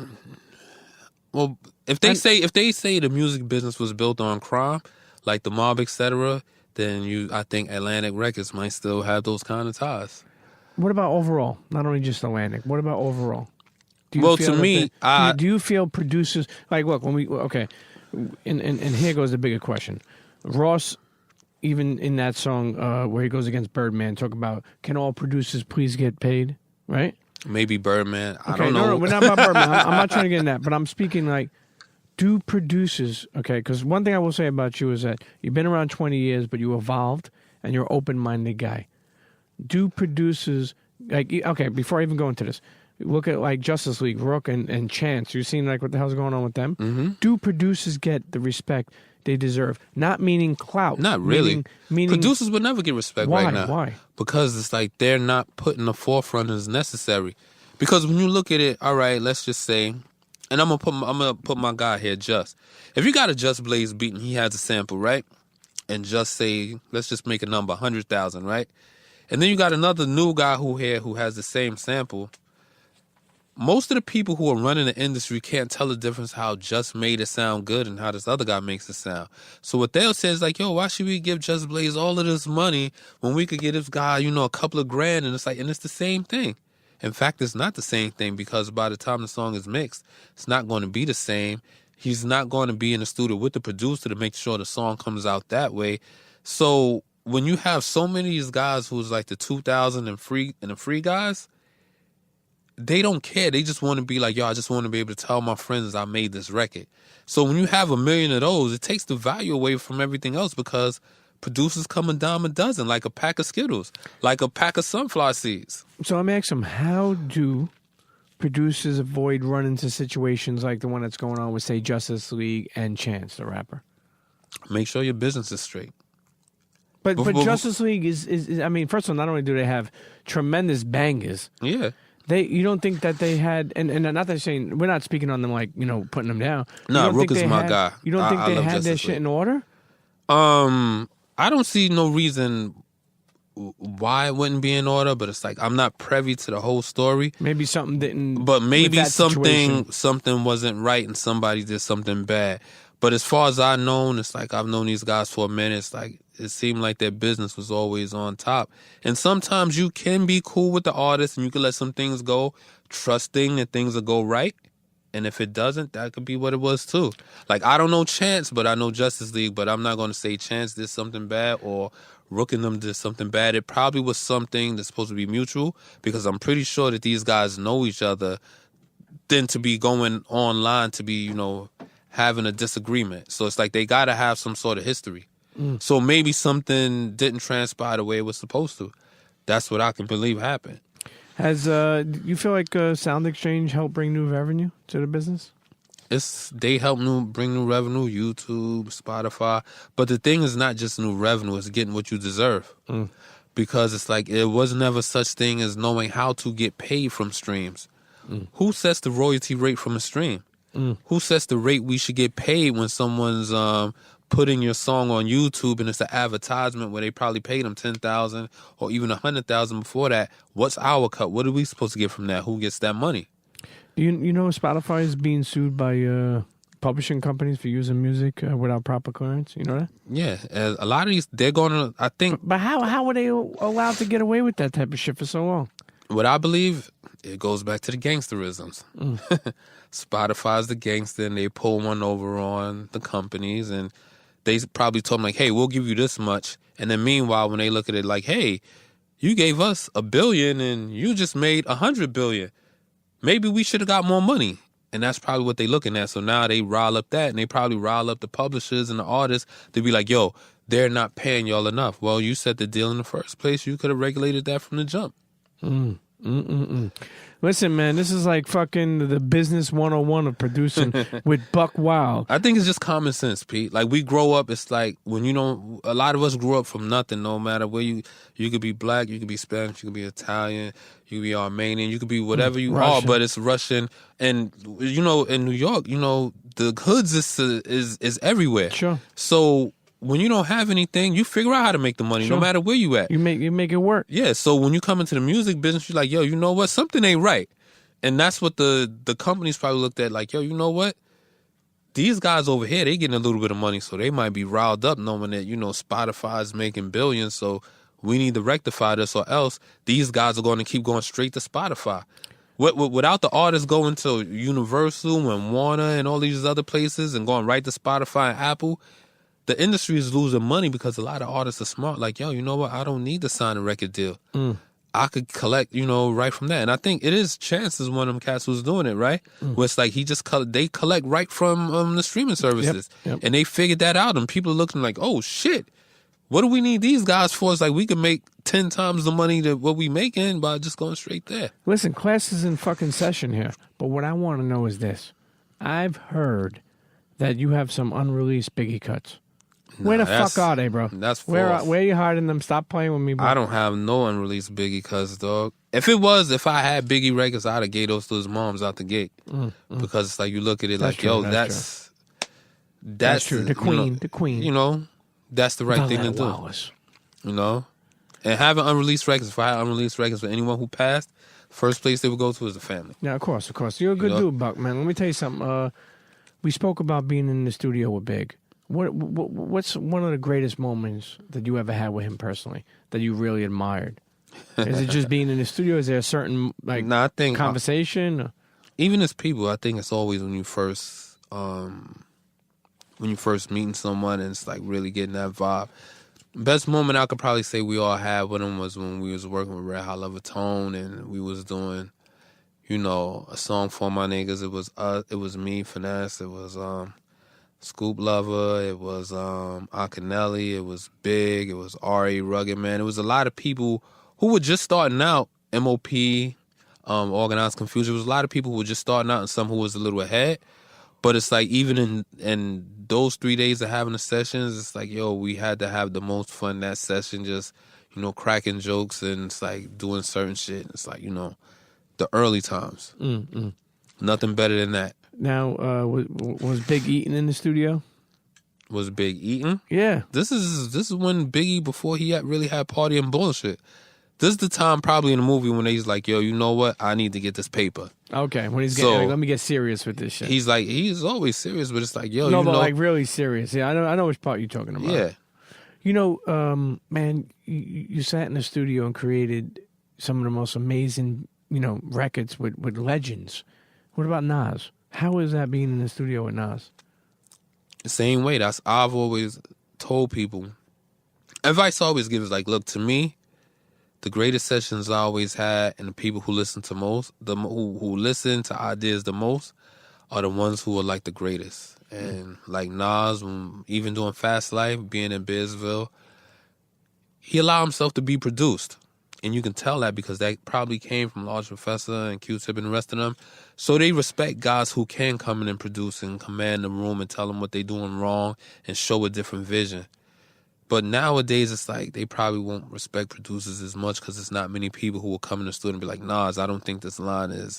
they say the music business was built on crime, like the mob, etc., then I think Atlantic Records might still have those kind of ties. What about overall? Not only just Atlantic. What about overall? Do you feel producers like look when we and here goes the bigger question. Ross, even in that song where he goes against Birdman, talk about can all producers please get paid, right? Maybe Birdman. I don't know. No, we're not about Birdman. I'm not trying to get in that, but I'm speaking like, do producers because one thing I will say about you is that you've been around 20 years, but you evolved and you're an open-minded guy. Do producers before I even go into this. Look at like Justice League, Rook and Chance. You've seen like what the hell's going on with them. Mm-hmm. Do producers get the respect they deserve? Not meaning clout. Not really. Meaning producers would never get respect right now. Why? Because it's like they're not put in the forefront as necessary. Because when you look at it, all right, let's just say, and I'm gonna put my guy here, Just. If you got a Just Blaze beat and he has a sample, right, and just say, let's just make a number, 100,000, right, and then you got another new guy who has the same sample. most of the people who are running the industry can't tell the difference how Just made it sound good and how this other guy makes it sound. So what they'll say is like, yo, why should we give Just Blaze all of this money when we could get this guy, you know, a couple of grand? And it's like, and it's the same thing. In fact, it's not the same thing, because by the time the song is mixed, it's not going to be the same. He's not going to be in the studio with the producer to make sure the song comes out that way. So when you have so many of these guys who's like the 2000 and the free guys, they don't care. They just want to be like, yo, I just want to be able to tell my friends I made this record. So when you have 1 million of those, it takes the value away from everything else, because producers come a dime a dozen, like a pack of Skittles, like a pack of sunflower seeds. So I'm asking them, how do producers avoid running into situations like the one that's going on with, say, Justice League and Chance, the rapper? Make sure your business is straight. But Justice League is I mean, first of all, not only do they have tremendous bangers, Yeah. you don't think that they had, and not that they're saying, we're not speaking on them like, you know, putting them down. Nah, Rook is my guy. You don't think I they love had Justice their League. shit in order? I don't see no reason why it wouldn't be in order, but it's like I'm not privy to the whole story. Maybe something didn't. But maybe with that situation. something wasn't right and somebody did something bad. But as far as I know, it's like I've known these guys for a minute. It's like it seemed like their business was always on top. And sometimes you can be cool with the artist and you can let some things go, trusting that things will go right. And if it doesn't, that could be what it was too. Like, I don't know Chance, but I know Justice League, but I'm not going to say Chance did something bad or Rook and them did something bad. It probably was something that's supposed to be mutual, because I'm pretty sure that these guys know each other than to be going online to be, you know, having a disagreement. So it's like they got to have some sort of history. So maybe something didn't transpire the way it was supposed to. That's what I can believe happened. Has you feel like Sound Exchange helped bring new revenue to the business? They help bring new revenue, YouTube, Spotify. But the thing is not just new revenue, it's getting what you deserve. Because it's like it was never such thing as knowing how to get paid from streams. Who sets the royalty rate from a stream? Who sets the rate we should get paid when someone's putting your song on YouTube and it's an advertisement where they probably paid them $10,000 or even $100,000 before that? What's our cut? What are we supposed to get from that? Who gets that money? You know Spotify is being sued by publishing companies for using music without proper clearance? You know that? Yeah, a lot of these, they're going to, I think... But how were they allowed to get away with that type of shit for so long? What I believe, it goes back to the gangsterisms. Spotify's the gangster, and they pull one over on the companies, and they probably told them, like, hey, we'll give you this much. And then meanwhile, when they look at it like, hey, you gave us $1 billion and you just made $100 billion. Maybe we should have got more money. And that's probably what they're looking at. So now they rile up that, and they probably rile up the publishers and the artists to be like, yo, they're not paying y'all enough. Well, you set the deal in the first place. You could have regulated that from the jump. Listen, man, this is like fucking the business 101 of producing with Buckwild. I think it's just common sense, Pete. Like, we grow up, it's like when you don't, a lot of us grew up from nothing, no matter where you could be black, you could be Spanish, you could be Italian, you could be Armenian, you could be whatever you are, but it's Russian. And, you know, in New York, you know, the hoods is everywhere. Sure. So when you don't have anything, you figure out how to make the money, no matter where you at. You make it work. Yeah, so when you come into the music business, you're like, yo, you know what? Something ain't right. And that's what the companies probably looked at, like, yo, you know what? These guys over here, they getting a little bit of money, so they might be riled up knowing that, you know, Spotify's making billions, so we need to rectify this, or else these guys are going to keep going straight to Spotify. Without the artists going to Universal and Warner and all these other places and going right to Spotify and Apple, the industry is losing money because a lot of artists are smart. Like, yo, you know what? I don't need to sign a record deal. I could collect, you know, right from that. And I think it is Chance is one of them cats who's doing it, right? Where it's like they collect right from the streaming services. Yep. And they figured that out. And people are looking like, oh, shit, what do we need these guys for? It's like we could make 10 times the money that what we making by just going straight there. Listen, class is in fucking session here. But what I want to know is this. I've heard that you have some unreleased Biggie cuts. Where the fuck are they, bro? That's false. Where are you hiding them? Stop playing with me, bro. I don't have no unreleased Biggie cuts, dog. If I had Biggie records, I'd have gave those to his moms out the gate. Because it's like you look at it like, yo, that's true. The queen. You know, that's the right thing to do. You know? And having unreleased records, if I had unreleased records for anyone who passed, first place they would go to is the family. Yeah, of course. You're a good dude, Buck, man. Let me tell you something. We spoke about being in the studio with Big. What's one of the greatest moments that you ever had with him personally that you really admired? Is it just being in the studio? Is there a certain I think conversation? Even as people, I think it's always when you first meeting someone and it's like really getting that vibe. Best moment I could probably say we all had with him was when we was working with Red Hot Lover Tone and we was doing, a song for my niggas. It was me, Finesse. It was Scoop Lover. It was Akinelli. It was Big. It was R.A. Rugged, man. It was a lot of people who were just starting out. MOP, Organized Confusion. There was a lot of people who were just starting out and some who was a little ahead. But it's like even in those 3 days of having the sessions, it's like, we had to have the most fun that session, just, cracking jokes and it's like doing certain shit. It's like, the early times. Nothing better than that. Now, was Big eating in the studio? Was Big eating? Yeah. This is when Biggie, before he really had party and bullshit. This is the time probably in the movie when he's like, you know what? I need to get this paper. Okay, when he's getting, let me get serious with this shit. He's always serious, but it's like, like really serious. Yeah, I know which part you're talking about. Yeah. Man, you sat in the studio and created some of the most amazing, records with legends. What about Nas? How is that being in the studio with Nas? The same way. I've always told people. Advice I always give is like, look, to me, the greatest sessions I always had and the people who listen to most, who listen to ideas the most, are the ones who are like the greatest. And like Nas, even doing Fast Life, being in Bizville, he allowed himself to be produced. And you can tell that because that probably came from Large Professor and Q-Tip and the rest of them. So they respect guys who can come in and produce and command the room and tell them what they're doing wrong and show a different vision. But nowadays, it's like they probably won't respect producers as much because there's not many people who will come in the studio and be like, Nas, I don't think this line you're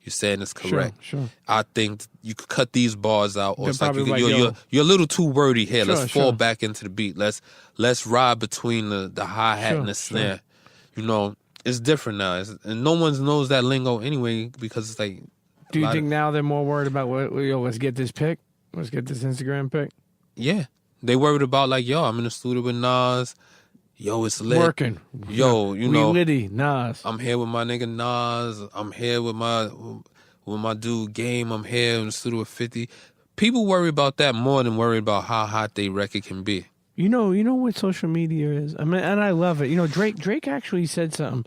saying is correct. Sure. I think you could cut these bars out. Or it's like you're a little too wordy here. Sure, let's fall back into the beat. Let's ride between the hi-hat and the snare. It's different now. And no one knows that lingo anyway because it's like... Do you think now they're more worried about, let's get this pic? Let's get this Instagram pic? Yeah. They worried about like, I'm in the studio with Nas. It's lit. Working. We litty, Nas. I'm here with my nigga Nas. I'm here with my dude Game. I'm here in the studio with 50. People worry about that more than worry about how hot their record can be. You know what social media is? I mean, and I love it. Drake actually said something.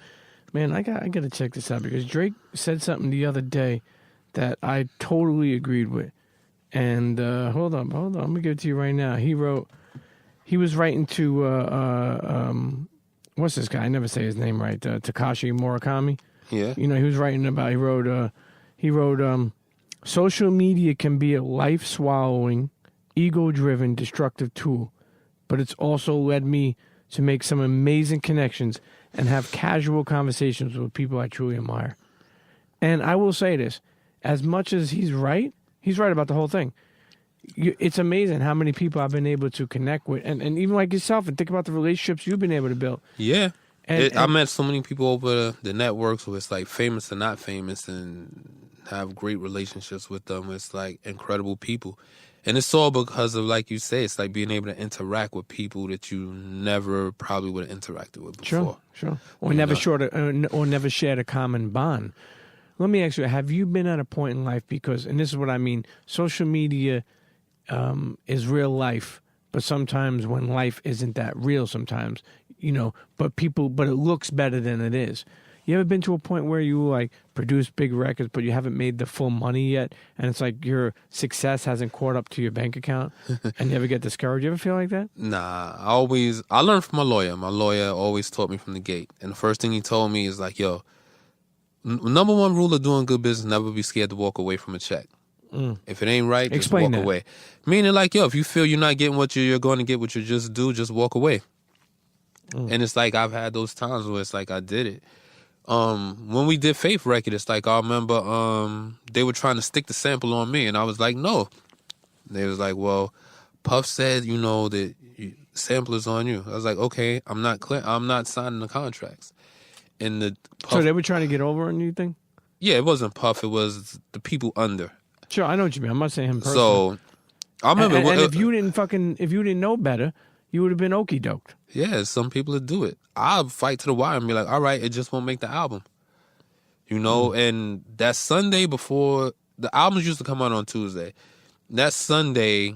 Man, I got to check this out because Drake said something the other day that I totally agreed with. And hold on, I'm gonna give it to you right now. He was writing to what's this guy? I never say his name right. Takashi Murakami. Yeah. He was writing about. He wrote. Social media can be a life-swallowing, ego-driven, destructive tool, but it's also led me to make some amazing connections and have casual conversations with people I truly admire. And I will say this: as much as he's right about the whole thing. It's amazing how many people I've been able to connect with, and even like yourself, and think about the relationships you've been able to build. Yeah. I met so many people over the networks where it's like famous and not famous and have great relationships with them. It's like incredible people. And it's all because of, like you say, it's like being able to interact with people that you never probably would have interacted with before. Sure. Or never shared a common bond. Let me ask you, have you been at a point in life because, and this is what I mean, social media is real life, but sometimes when life isn't that real sometimes, but it looks better than it is. You ever been to a point where you like produce big records, but you haven't made the full money yet, and it's like your success hasn't caught up to your bank account, and you ever get discouraged? You ever feel like that? Nah, I learned from my lawyer. My lawyer always taught me from the gate. And the first thing he told me is like, number one rule of doing good business, never be scared to walk away from a check. If it ain't right, just walk away. Meaning like, if you feel you're not getting what you're going to get, what you just do, just walk away. And it's like, I've had those times where it's like, I did it. When we did Faith Record, it's like, I remember they were trying to stick the sample on me, and I was like, no. They was like, well, Puff said, that sample is on you. I was like, okay, I'm not signing the contracts. And the Puff, So they were trying to get over on you, think? yeah, it wasn't Puff. It was the people under. Sure, I know what you mean. I'm not saying him personally. So I remember. And if you didn't know better, you would have been okey doked. Yeah, some people that do it. I'll fight to the wire and be like, all right, it just won't make the album. You know, and that Sunday before, the albums used to come out on Tuesday. That Sunday,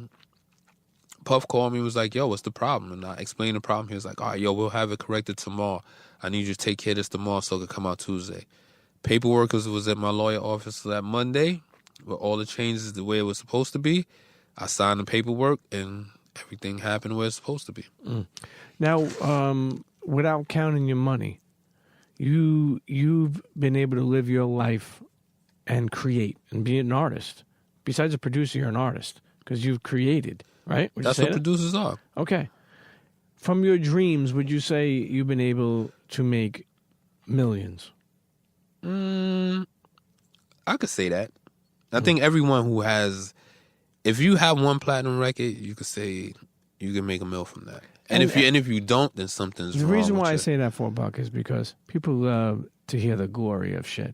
Puff called me and was like, yo, what's the problem? And I explained the problem. He was like, all right, yo, we'll have it corrected tomorrow. I need you to take care of this tomorrow so it can come out Tuesday. Paperwork was at my lawyer office that Monday with all the changes the way it was supposed to be. I signed the paperwork and everything happened where it's supposed to be. Now, without counting your money, you've been able to live your life and create and be an artist. Besides a producer, you're an artist because you've created, right? Would you That's say what that? producers are. Okay. From your dreams, would you say you've been able to make millions? I could say that. I think everyone who has, if you have one platinum record, you could say you can make $1 million from that. And if you don't, then something's wrong. The reason why I with say that for, Buck, is because people love to hear the glory of shit.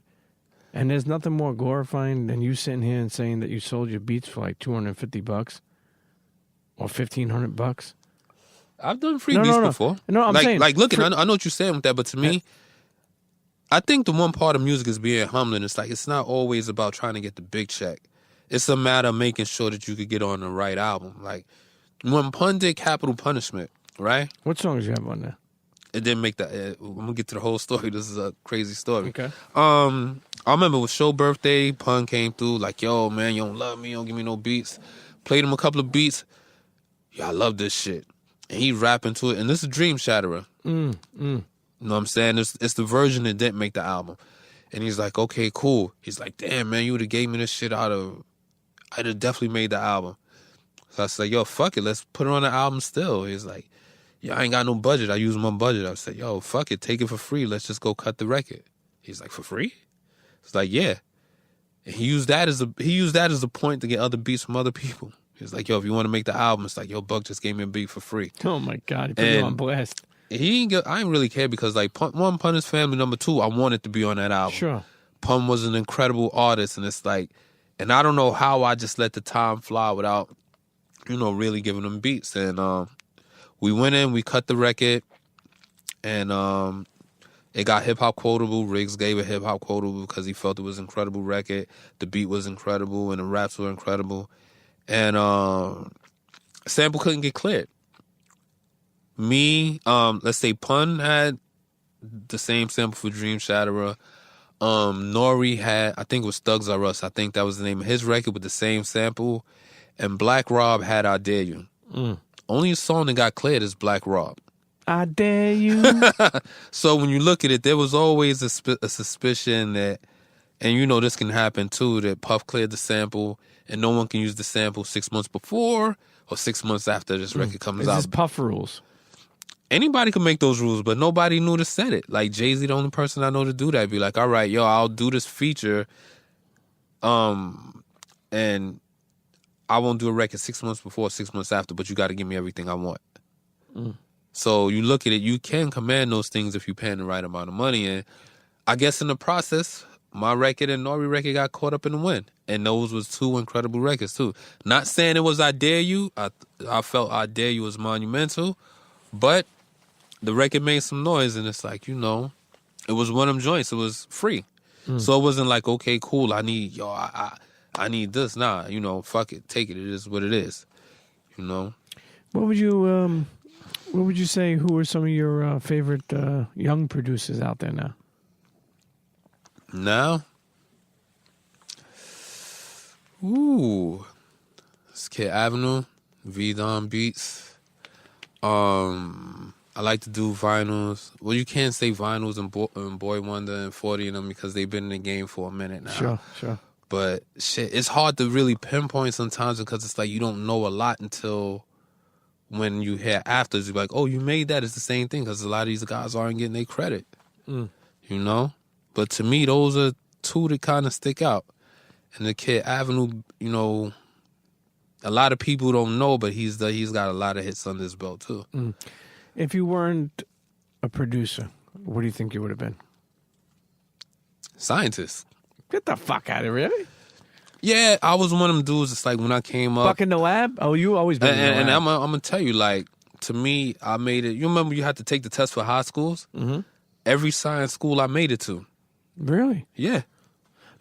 And there's nothing more glorifying than you sitting here and saying that you sold your beats for like $250 or $1,500. I've done free beats before. No, I'm saying. Like, look, I know what you're saying with that, but to me, I think the one part of music is being humbling. It's like, it's not always about trying to get the big check. It's a matter of making sure that you could get on the right album. Like, when Pun did Capital Punishment, right? What songs you have on there? It didn't make that. I'm going to get to the whole story. This is a crazy story. Okay. I remember with Show Birthday, Pun came through like, yo, man, you don't love me, you don't give me no beats. Played him a couple of beats. Yeah, I love this shit. And he rapping to it. And this is Dream Shatterer. You know what I'm saying? It's the version that didn't make the album. And he's like, okay, cool. He's like, damn, man, you would have gave me this shit I'd have definitely made the album. So I said, yo, fuck it, let's put it on the album still. He's like, yo, I ain't got no budget. I use my budget. I said, yo, fuck it, take it for free. Let's just go cut the record. He's like, for free? It's like, yeah. And he used that as a point to get other beats from other people. He's like, yo, if you want to make the album, it's like, yo, Buck just gave me a beat for free. Oh my God, he put you on blast. I didn't really care because, like, one, Pun is family. Number two, I wanted to be on that album. Sure. Pun was an incredible artist, and it's like, and I don't know how I just let the time fly without, really giving them beats. And we went in, we cut the record, and it got hip-hop quotable. Riggs gave it hip-hop quotable because he felt it was an incredible record. The beat was incredible, and the raps were incredible. And sample couldn't get cleared. Let's say Pun had the same sample for Dream Shatterer. Nori had, I think it was Thugs R Us. I think that was the name of his record with the same sample. And Black Rob had I Dare You. Only song that got cleared is Black Rob. I Dare You. So when you look at it, there was always a suspicion that, and this can happen too, that Puff cleared the sample and no one can use the sample 6 months before or 6 months after this record comes out. This is Puff rules. Anybody can make those rules, but nobody knew to set it. Like Jay-Z, the only person I know to do that, be like, all right, yo, I'll do this feature, and I won't do a record 6 months before, 6 months after, but you got to give me everything I want. So you look at it, you can command those things if you're paying the right amount of money. And I guess in the process, my record and Nori record got caught up in the wind. And those was two incredible records, too. Not saying it was I Dare You. I felt I Dare You was monumental, but the record made some noise, and it's like, it was one of them joints. It was free. So it wasn't like, okay, cool, I need this. Nah, fuck it, take it. It is what it is, What would you say, who are some of your favorite young producers out there now? Now? Ooh. It's Kid Avenue, V-Don Beats. I like to do vinyls. Well, you can't say vinyls and Boy Wonder and 40 and them because they've been in the game for a minute now. Sure. But shit, it's hard to really pinpoint sometimes because it's like you don't know a lot until when you hear afters. You're like, oh, you made that. It's the same thing because a lot of these guys aren't getting their credit. But to me, those are two that kind of stick out. And the Kid Avenue, a lot of people don't know, but he's got a lot of hits under his belt too. If you weren't a producer, what do you think you would have been? Scientist. Get the fuck out of here, really? Yeah, I was one of them dudes. It's like when I came up. Fuck in the lab? Oh, you always been in the lab. And I'm going to tell you, like, to me, I made it. You remember you had to take the test for high schools? Mm-hmm. Every science school I made it to. Really? Yeah.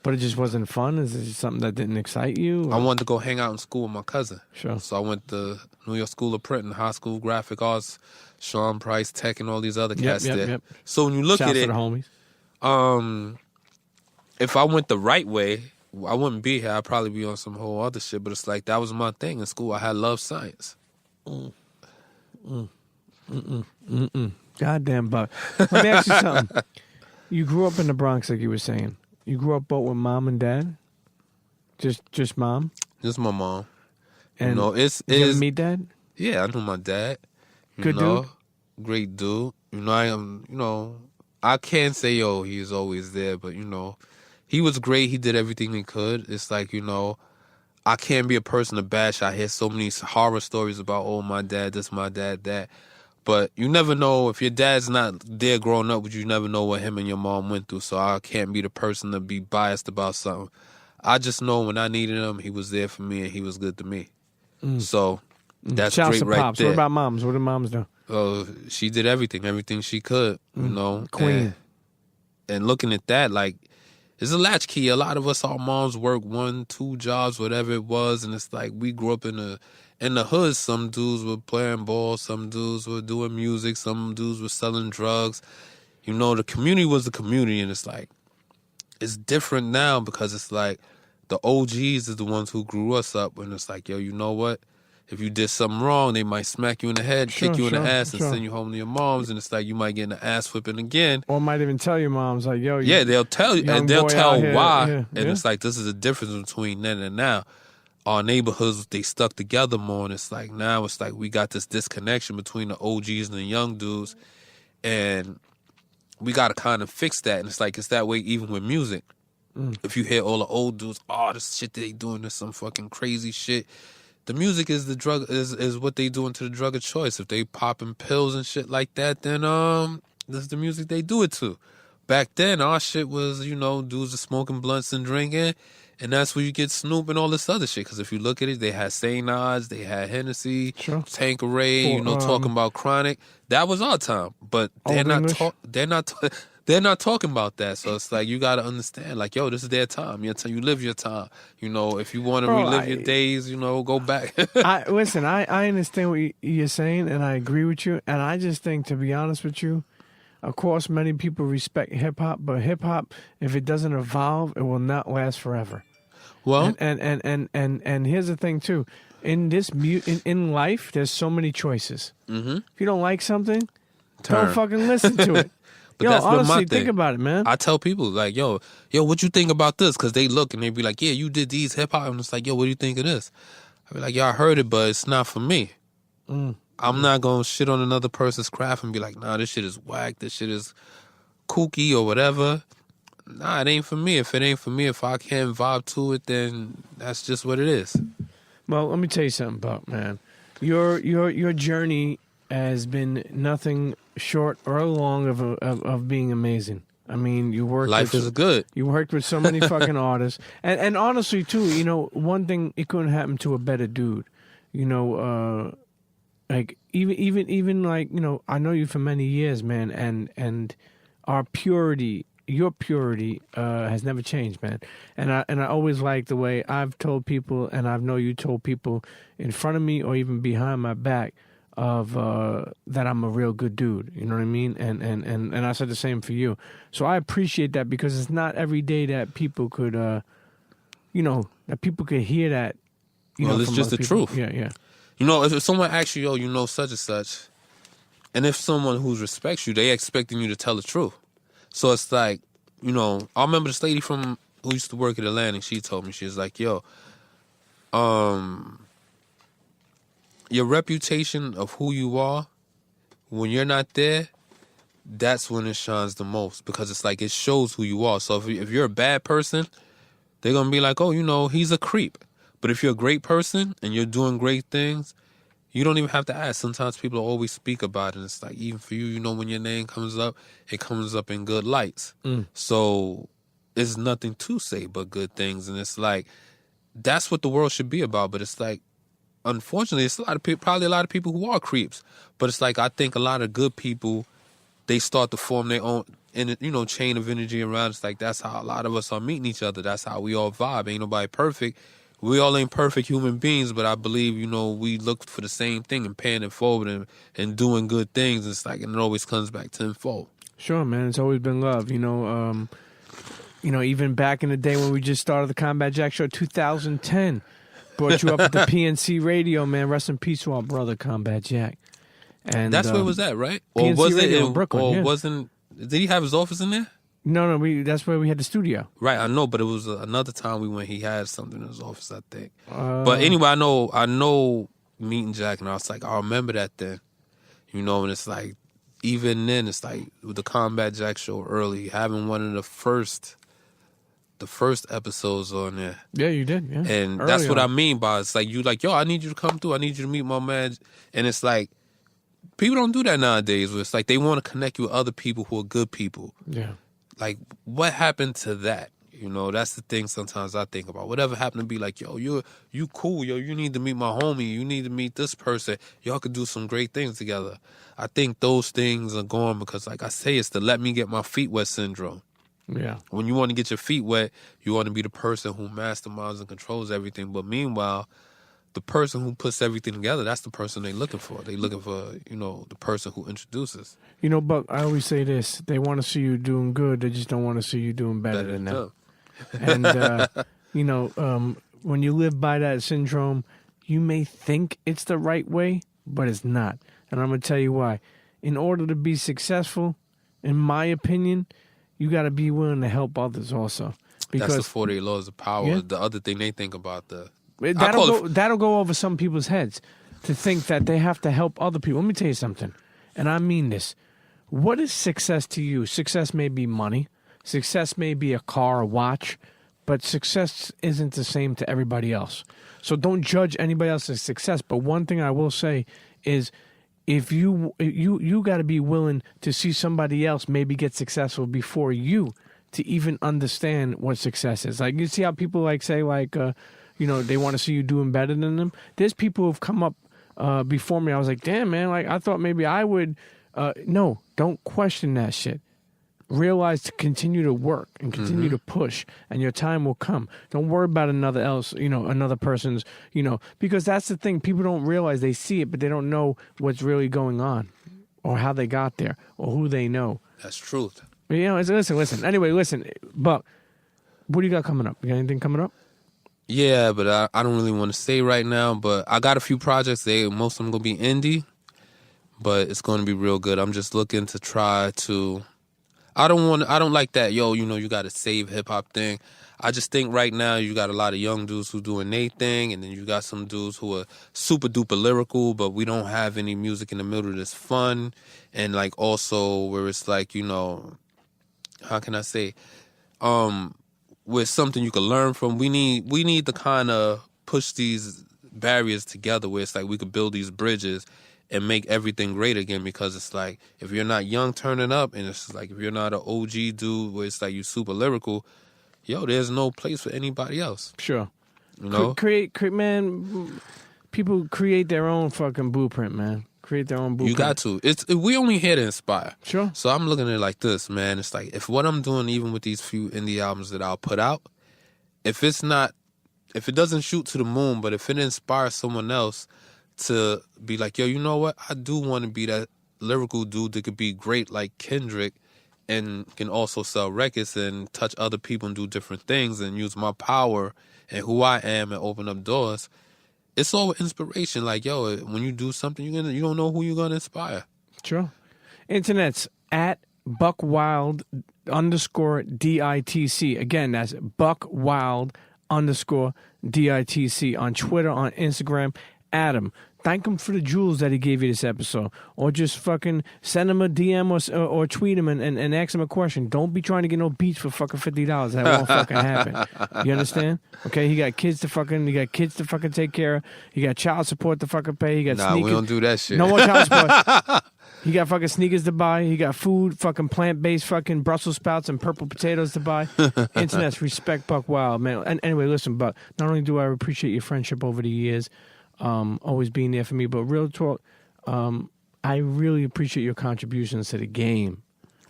But it just wasn't fun? Is it just something that didn't excite you? Or? I wanted to go hang out in school with my cousin. Sure. So I went to New York School of Print and High School of Graphic Arts, Sean Price Tech, and all these other cats there. Yep. So when you look Shouts at it, to the homies. If I went the right way, I wouldn't be here. I'd probably be on some whole other shit. But it's like that was my thing in school. I had love science. Goddamn Buck. Let me ask you something. You grew up in the Bronx, like you were saying. You grew up both with mom and dad? Just mom? Just my mom. And you know, did you ever meet dad? Yeah, I knew my dad. Good dude? Great dude. You know, I am. You know, I can't say he's always there, but you know, he was great. He did everything he could. It's like, you know, I can't be a person to bash. I hear so many horror stories about, my dad, this, my dad, that. But you never know. If your dad's not there growing up with you, never know what him and your mom went through. So I can't be the person to be biased about something. I just know when I needed him, he was there for me and he was good to me. So that's Shouts great to right pops. there. What about moms? What did moms do? She did everything she could, you know. Queen. And looking at that, like, it's a latchkey. A lot of us, our moms work 1, 2 jobs, whatever it was, and it's like we grew up in the hood. Some dudes were playing ball, some dudes were doing music, some dudes were selling drugs. You know, the community was the community, and it's like, it's different now because it's like the OGs is the ones who grew us up, and it's like, yo, you know what? If you did something wrong, they might smack you in the head, kick you in the ass, and send you home to your mom's, and it's like you might get in the ass whipping again. Or might even tell your moms, like, yo, yeah, they'll tell you, and they'll tell why. Yeah, and it's like, this is the difference between then and now. Our neighborhoods, they stuck together more, and it's like now it's like we got this disconnection between the OGs and the young dudes, and we got to kind of fix that. And it's like, it's that way even with music. If you hear all the old dudes, this shit they doing is some fucking crazy shit. The music is the drug, is what they doing to the drug of choice. If they popping pills and shit like that, then this is the music they do it to. Back then, our shit was, you know, dudes are smoking blunts and drinking, and that's where you get Snoop and all this other shit. Because if you look at it, they had St. Odds, they had Hennessy, Tanqueray, you know, talking about Chronic. That was our time, but they're not talking about that. So it's like, you got to understand, like, yo, this is their time. Your time, you live your time. You know, if you want to relive your days, you know, go back. I understand what you're saying, and I agree with you. And I just think, to be honest with you, of course, many people respect hip hop, but hip hop, if it doesn't evolve, it will not last forever. Well, and here's the thing too, in this in life, there's so many choices. Mm-hmm. If you don't like something, don't fucking listen to it. But yo, that's honestly, my thing. Think about it, man. I tell people, like, yo, what you think about this? Because they look and they be like, yeah, you did these hip hop. And it's like, yo, what do you think of this? I be like, yo, I heard it, but it's not for me. I'm not going to shit on another person's craft and be like, nah, this shit is whack. This shit is kooky or whatever. Nah, it ain't for me. If it ain't for me, if I can't vibe to it, then that's just what it is. Well, let me tell you something, Buck, man. Your journey has been nothing short or long of being amazing. I mean, you worked. Life is good. You worked with so many fucking artists, and honestly too, you know, one thing, it couldn't happen to a better dude. You know, like even like, you know, I know you for many years, man, and our purity. Your purity has never changed, man. And I always like the way I've told people, and I know you told people in front of me or even behind my back, of that I'm a real good dude. You know what I mean? And I said the same for you. So I appreciate that, because it's not every day that people could, you know, that people could hear that. Well, it's just the truth. Yeah. You know, if someone asks you, yo, you know such and such, and if someone who respects you, they expecting you to tell the truth. So it's like, you know, I remember this lady who used to work at Atlantic. She told me, she was like, yo, your reputation of who you are, when you're not there, that's when it shines the most, because it's like, it shows who you are. So if you're a bad person, they're going to be like, oh, you know, he's a creep. But if you're a great person and you're doing great things, you don't even have to ask. Sometimes people always speak about it. It's like, even for you, you know, when your name comes up, it comes up in good lights. So is nothing to say but good things. And it's like, that's what the world should be about. But it's like, unfortunately, it's a lot of people, probably a lot of people who are creeps. But it's like, I think a lot of good people, they start to form their own, chain of energy around. It's like, that's how a lot of us are meeting each other. That's how we all vibe. Ain't nobody perfect. We all ain't perfect human beings, but I believe, we look for the same thing and paying it forward and doing good things. It's like, and it always comes back tenfold. Sure, man. It's always been love. Even back in the day when we just started the Combat Jack Show, 2010, brought you up at the PNC Radio, man. Rest in peace to our brother, Combat Jack. And that's where it was at, right? PNC Or was Radio it in Brooklyn? Or yeah. wasn't? Did he have his office in there? No. That's where we had the studio. Right, I know, but it was another time we went. He had something in his office, I think. But anyway, I know meeting Jack, and I was like, I remember that then, and it's like, even then, it's like with the Combat Jack Show early, having one of the first episodes on there. Yeah, you did. Yeah, and early that's what on. I mean by it's like, you like, yo, I need you to come through. I need you to meet my man. And it's like, people don't do that nowadays. Where it's like they want to connect you with other people who are good people. Yeah. Like, what happened to that? That's the thing sometimes I think about. Whatever happened to be like, yo, you cool, yo, you need to meet my homie, you need to meet this person. Y'all could do some great things together. I think those things are gone because, like I say, it's the let me get my feet wet syndrome. Yeah. When you want to get your feet wet, you want to be the person who masterminds and controls everything. But meanwhile, the person who puts everything together, that's the person they're looking for. They're looking for, the person who introduces. Buck, I always say this. They want to see you doing good. They just don't want to see you doing better than them. And, when you live by that syndrome, you may think it's the right way, but it's not. And I'm going to tell you why. In order to be successful, in my opinion, you got to be willing to help others also. Because that's the 48 laws of power. Yeah. The other thing they think about that'll go over some people's heads to think that they have to help other people. Let me tell you something, and I mean this. What is success to you? Success may be money. Success may be a car, a watch, but success isn't the same to everybody else. So don't judge anybody else's success. But one thing I will say is, if you got to be willing to see somebody else maybe get successful before you to even understand what success is. Like, you see how people say they want to see you doing better than them. There's people who've come up before me. I was like, damn, man, I thought maybe I would. No, don't question that shit. Realize to continue to work and continue to push, and your time will come. Don't worry about another person's, because that's the thing. People don't realize. They see it, but they don't know what's really going on or how they got there or who they know. That's truth. Listen. Anyway, Buck, what do you got coming up? You got anything coming up? Yeah, but I don't really want to say right now, but I got a few projects. Most of them going to be indie, but it's going to be real good. I'm just looking to try to... I don't like that, you got to save hip-hop thing. I just think right now you got a lot of young dudes who doing their thing, and then you got some dudes who are super-duper lyrical, but we don't have any music in the middle that's fun, and, like, also where it's like, how can I say, with something you can learn from. We need to kind of push these barriers together where it's like we could build these bridges and make everything great again, because it's like, if you're not young turning up, and it's like, if you're not an OG dude where it's like you super lyrical, there's no place for anybody else. Sure. Create, man, people create their own fucking blueprint, man. Create their own blueprint. You got to. We only here to inspire. Sure. So I'm looking at it like this, man. It's like, if what I'm doing, even with these few indie albums that I'll put out, if it doesn't shoot to the moon, but if it inspires someone else to be like, yo, you know what? I do want to be that lyrical dude that could be great like Kendrick and can also sell records and touch other people and do different things and use my power and who I am and open up doors. It's all inspiration. Like, yo, when you do something, you don't know who you're going to inspire. Sure. Internet's at Buckwild _DITC. Again, that's Buckwild _DITC on Twitter, on Instagram. Adam, thank him for the jewels that he gave you this episode. Or just fucking send him a DM or tweet him and ask him a question. Don't be trying to get no beats for fucking $50. That won't fucking happen. You understand? Okay, he got kids to fucking take care of. He got child support to fucking pay. He got sneakers. We don't do that shit. No more child support. He got fucking sneakers to buy. He got food, fucking plant-based fucking Brussels sprouts and purple potatoes to buy. Internet's respect Buckwild, man. And anyway, listen, Buck, not only do I appreciate your friendship over the years, always being there for me, but real talk, I really appreciate your contributions to the game.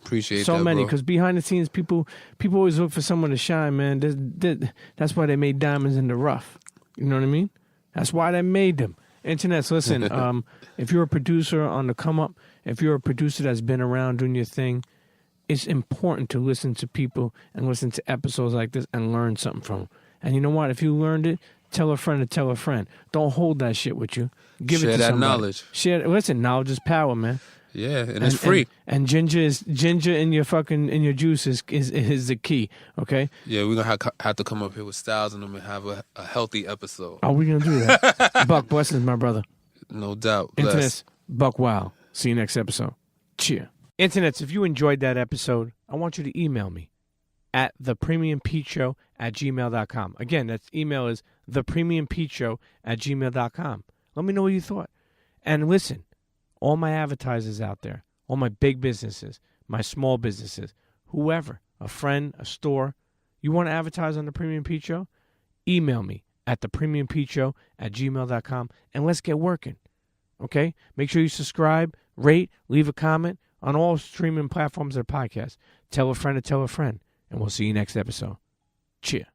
Appreciate so that, many, bro. because behind the scenes, people always look for someone to shine, man. That's why they made diamonds in the rough. You know what I mean? That's why they made them. Internets, listen, if you're a producer on the come up, if you're a producer that's been around doing your thing, it's important to listen to people and listen to episodes like this and learn something from them. And you know what? If you learned it, tell a friend to tell a friend. Don't hold that shit with you. Give Share it to that somebody. knowledge. Listen, knowledge is power, man. Yeah, and it's free. And ginger in your juice is the key. Okay. Yeah, we're gonna have to come up here with styles in them and have a healthy episode. Are we gonna do that? Buck, blessings, my brother. No doubt. Internets, Buckwild. See you next episode. Cheer. Internets, if you enjoyed that episode, I want you to email me at thepremiumpeachshow@gmail.com. Again, that email is thepremiumpeachshow@gmail.com. Let me know what you thought. And listen, all my advertisers out there, all my big businesses, my small businesses, whoever, a friend, a store, you want to advertise on the Premium Pete Show? Email me at thepremiumpeachshow@gmail.com and let's get working. Okay? Make sure you subscribe, rate, leave a comment on all streaming platforms of the podcast. Tell a friend to tell a friend, and we'll see you next episode. Cheer.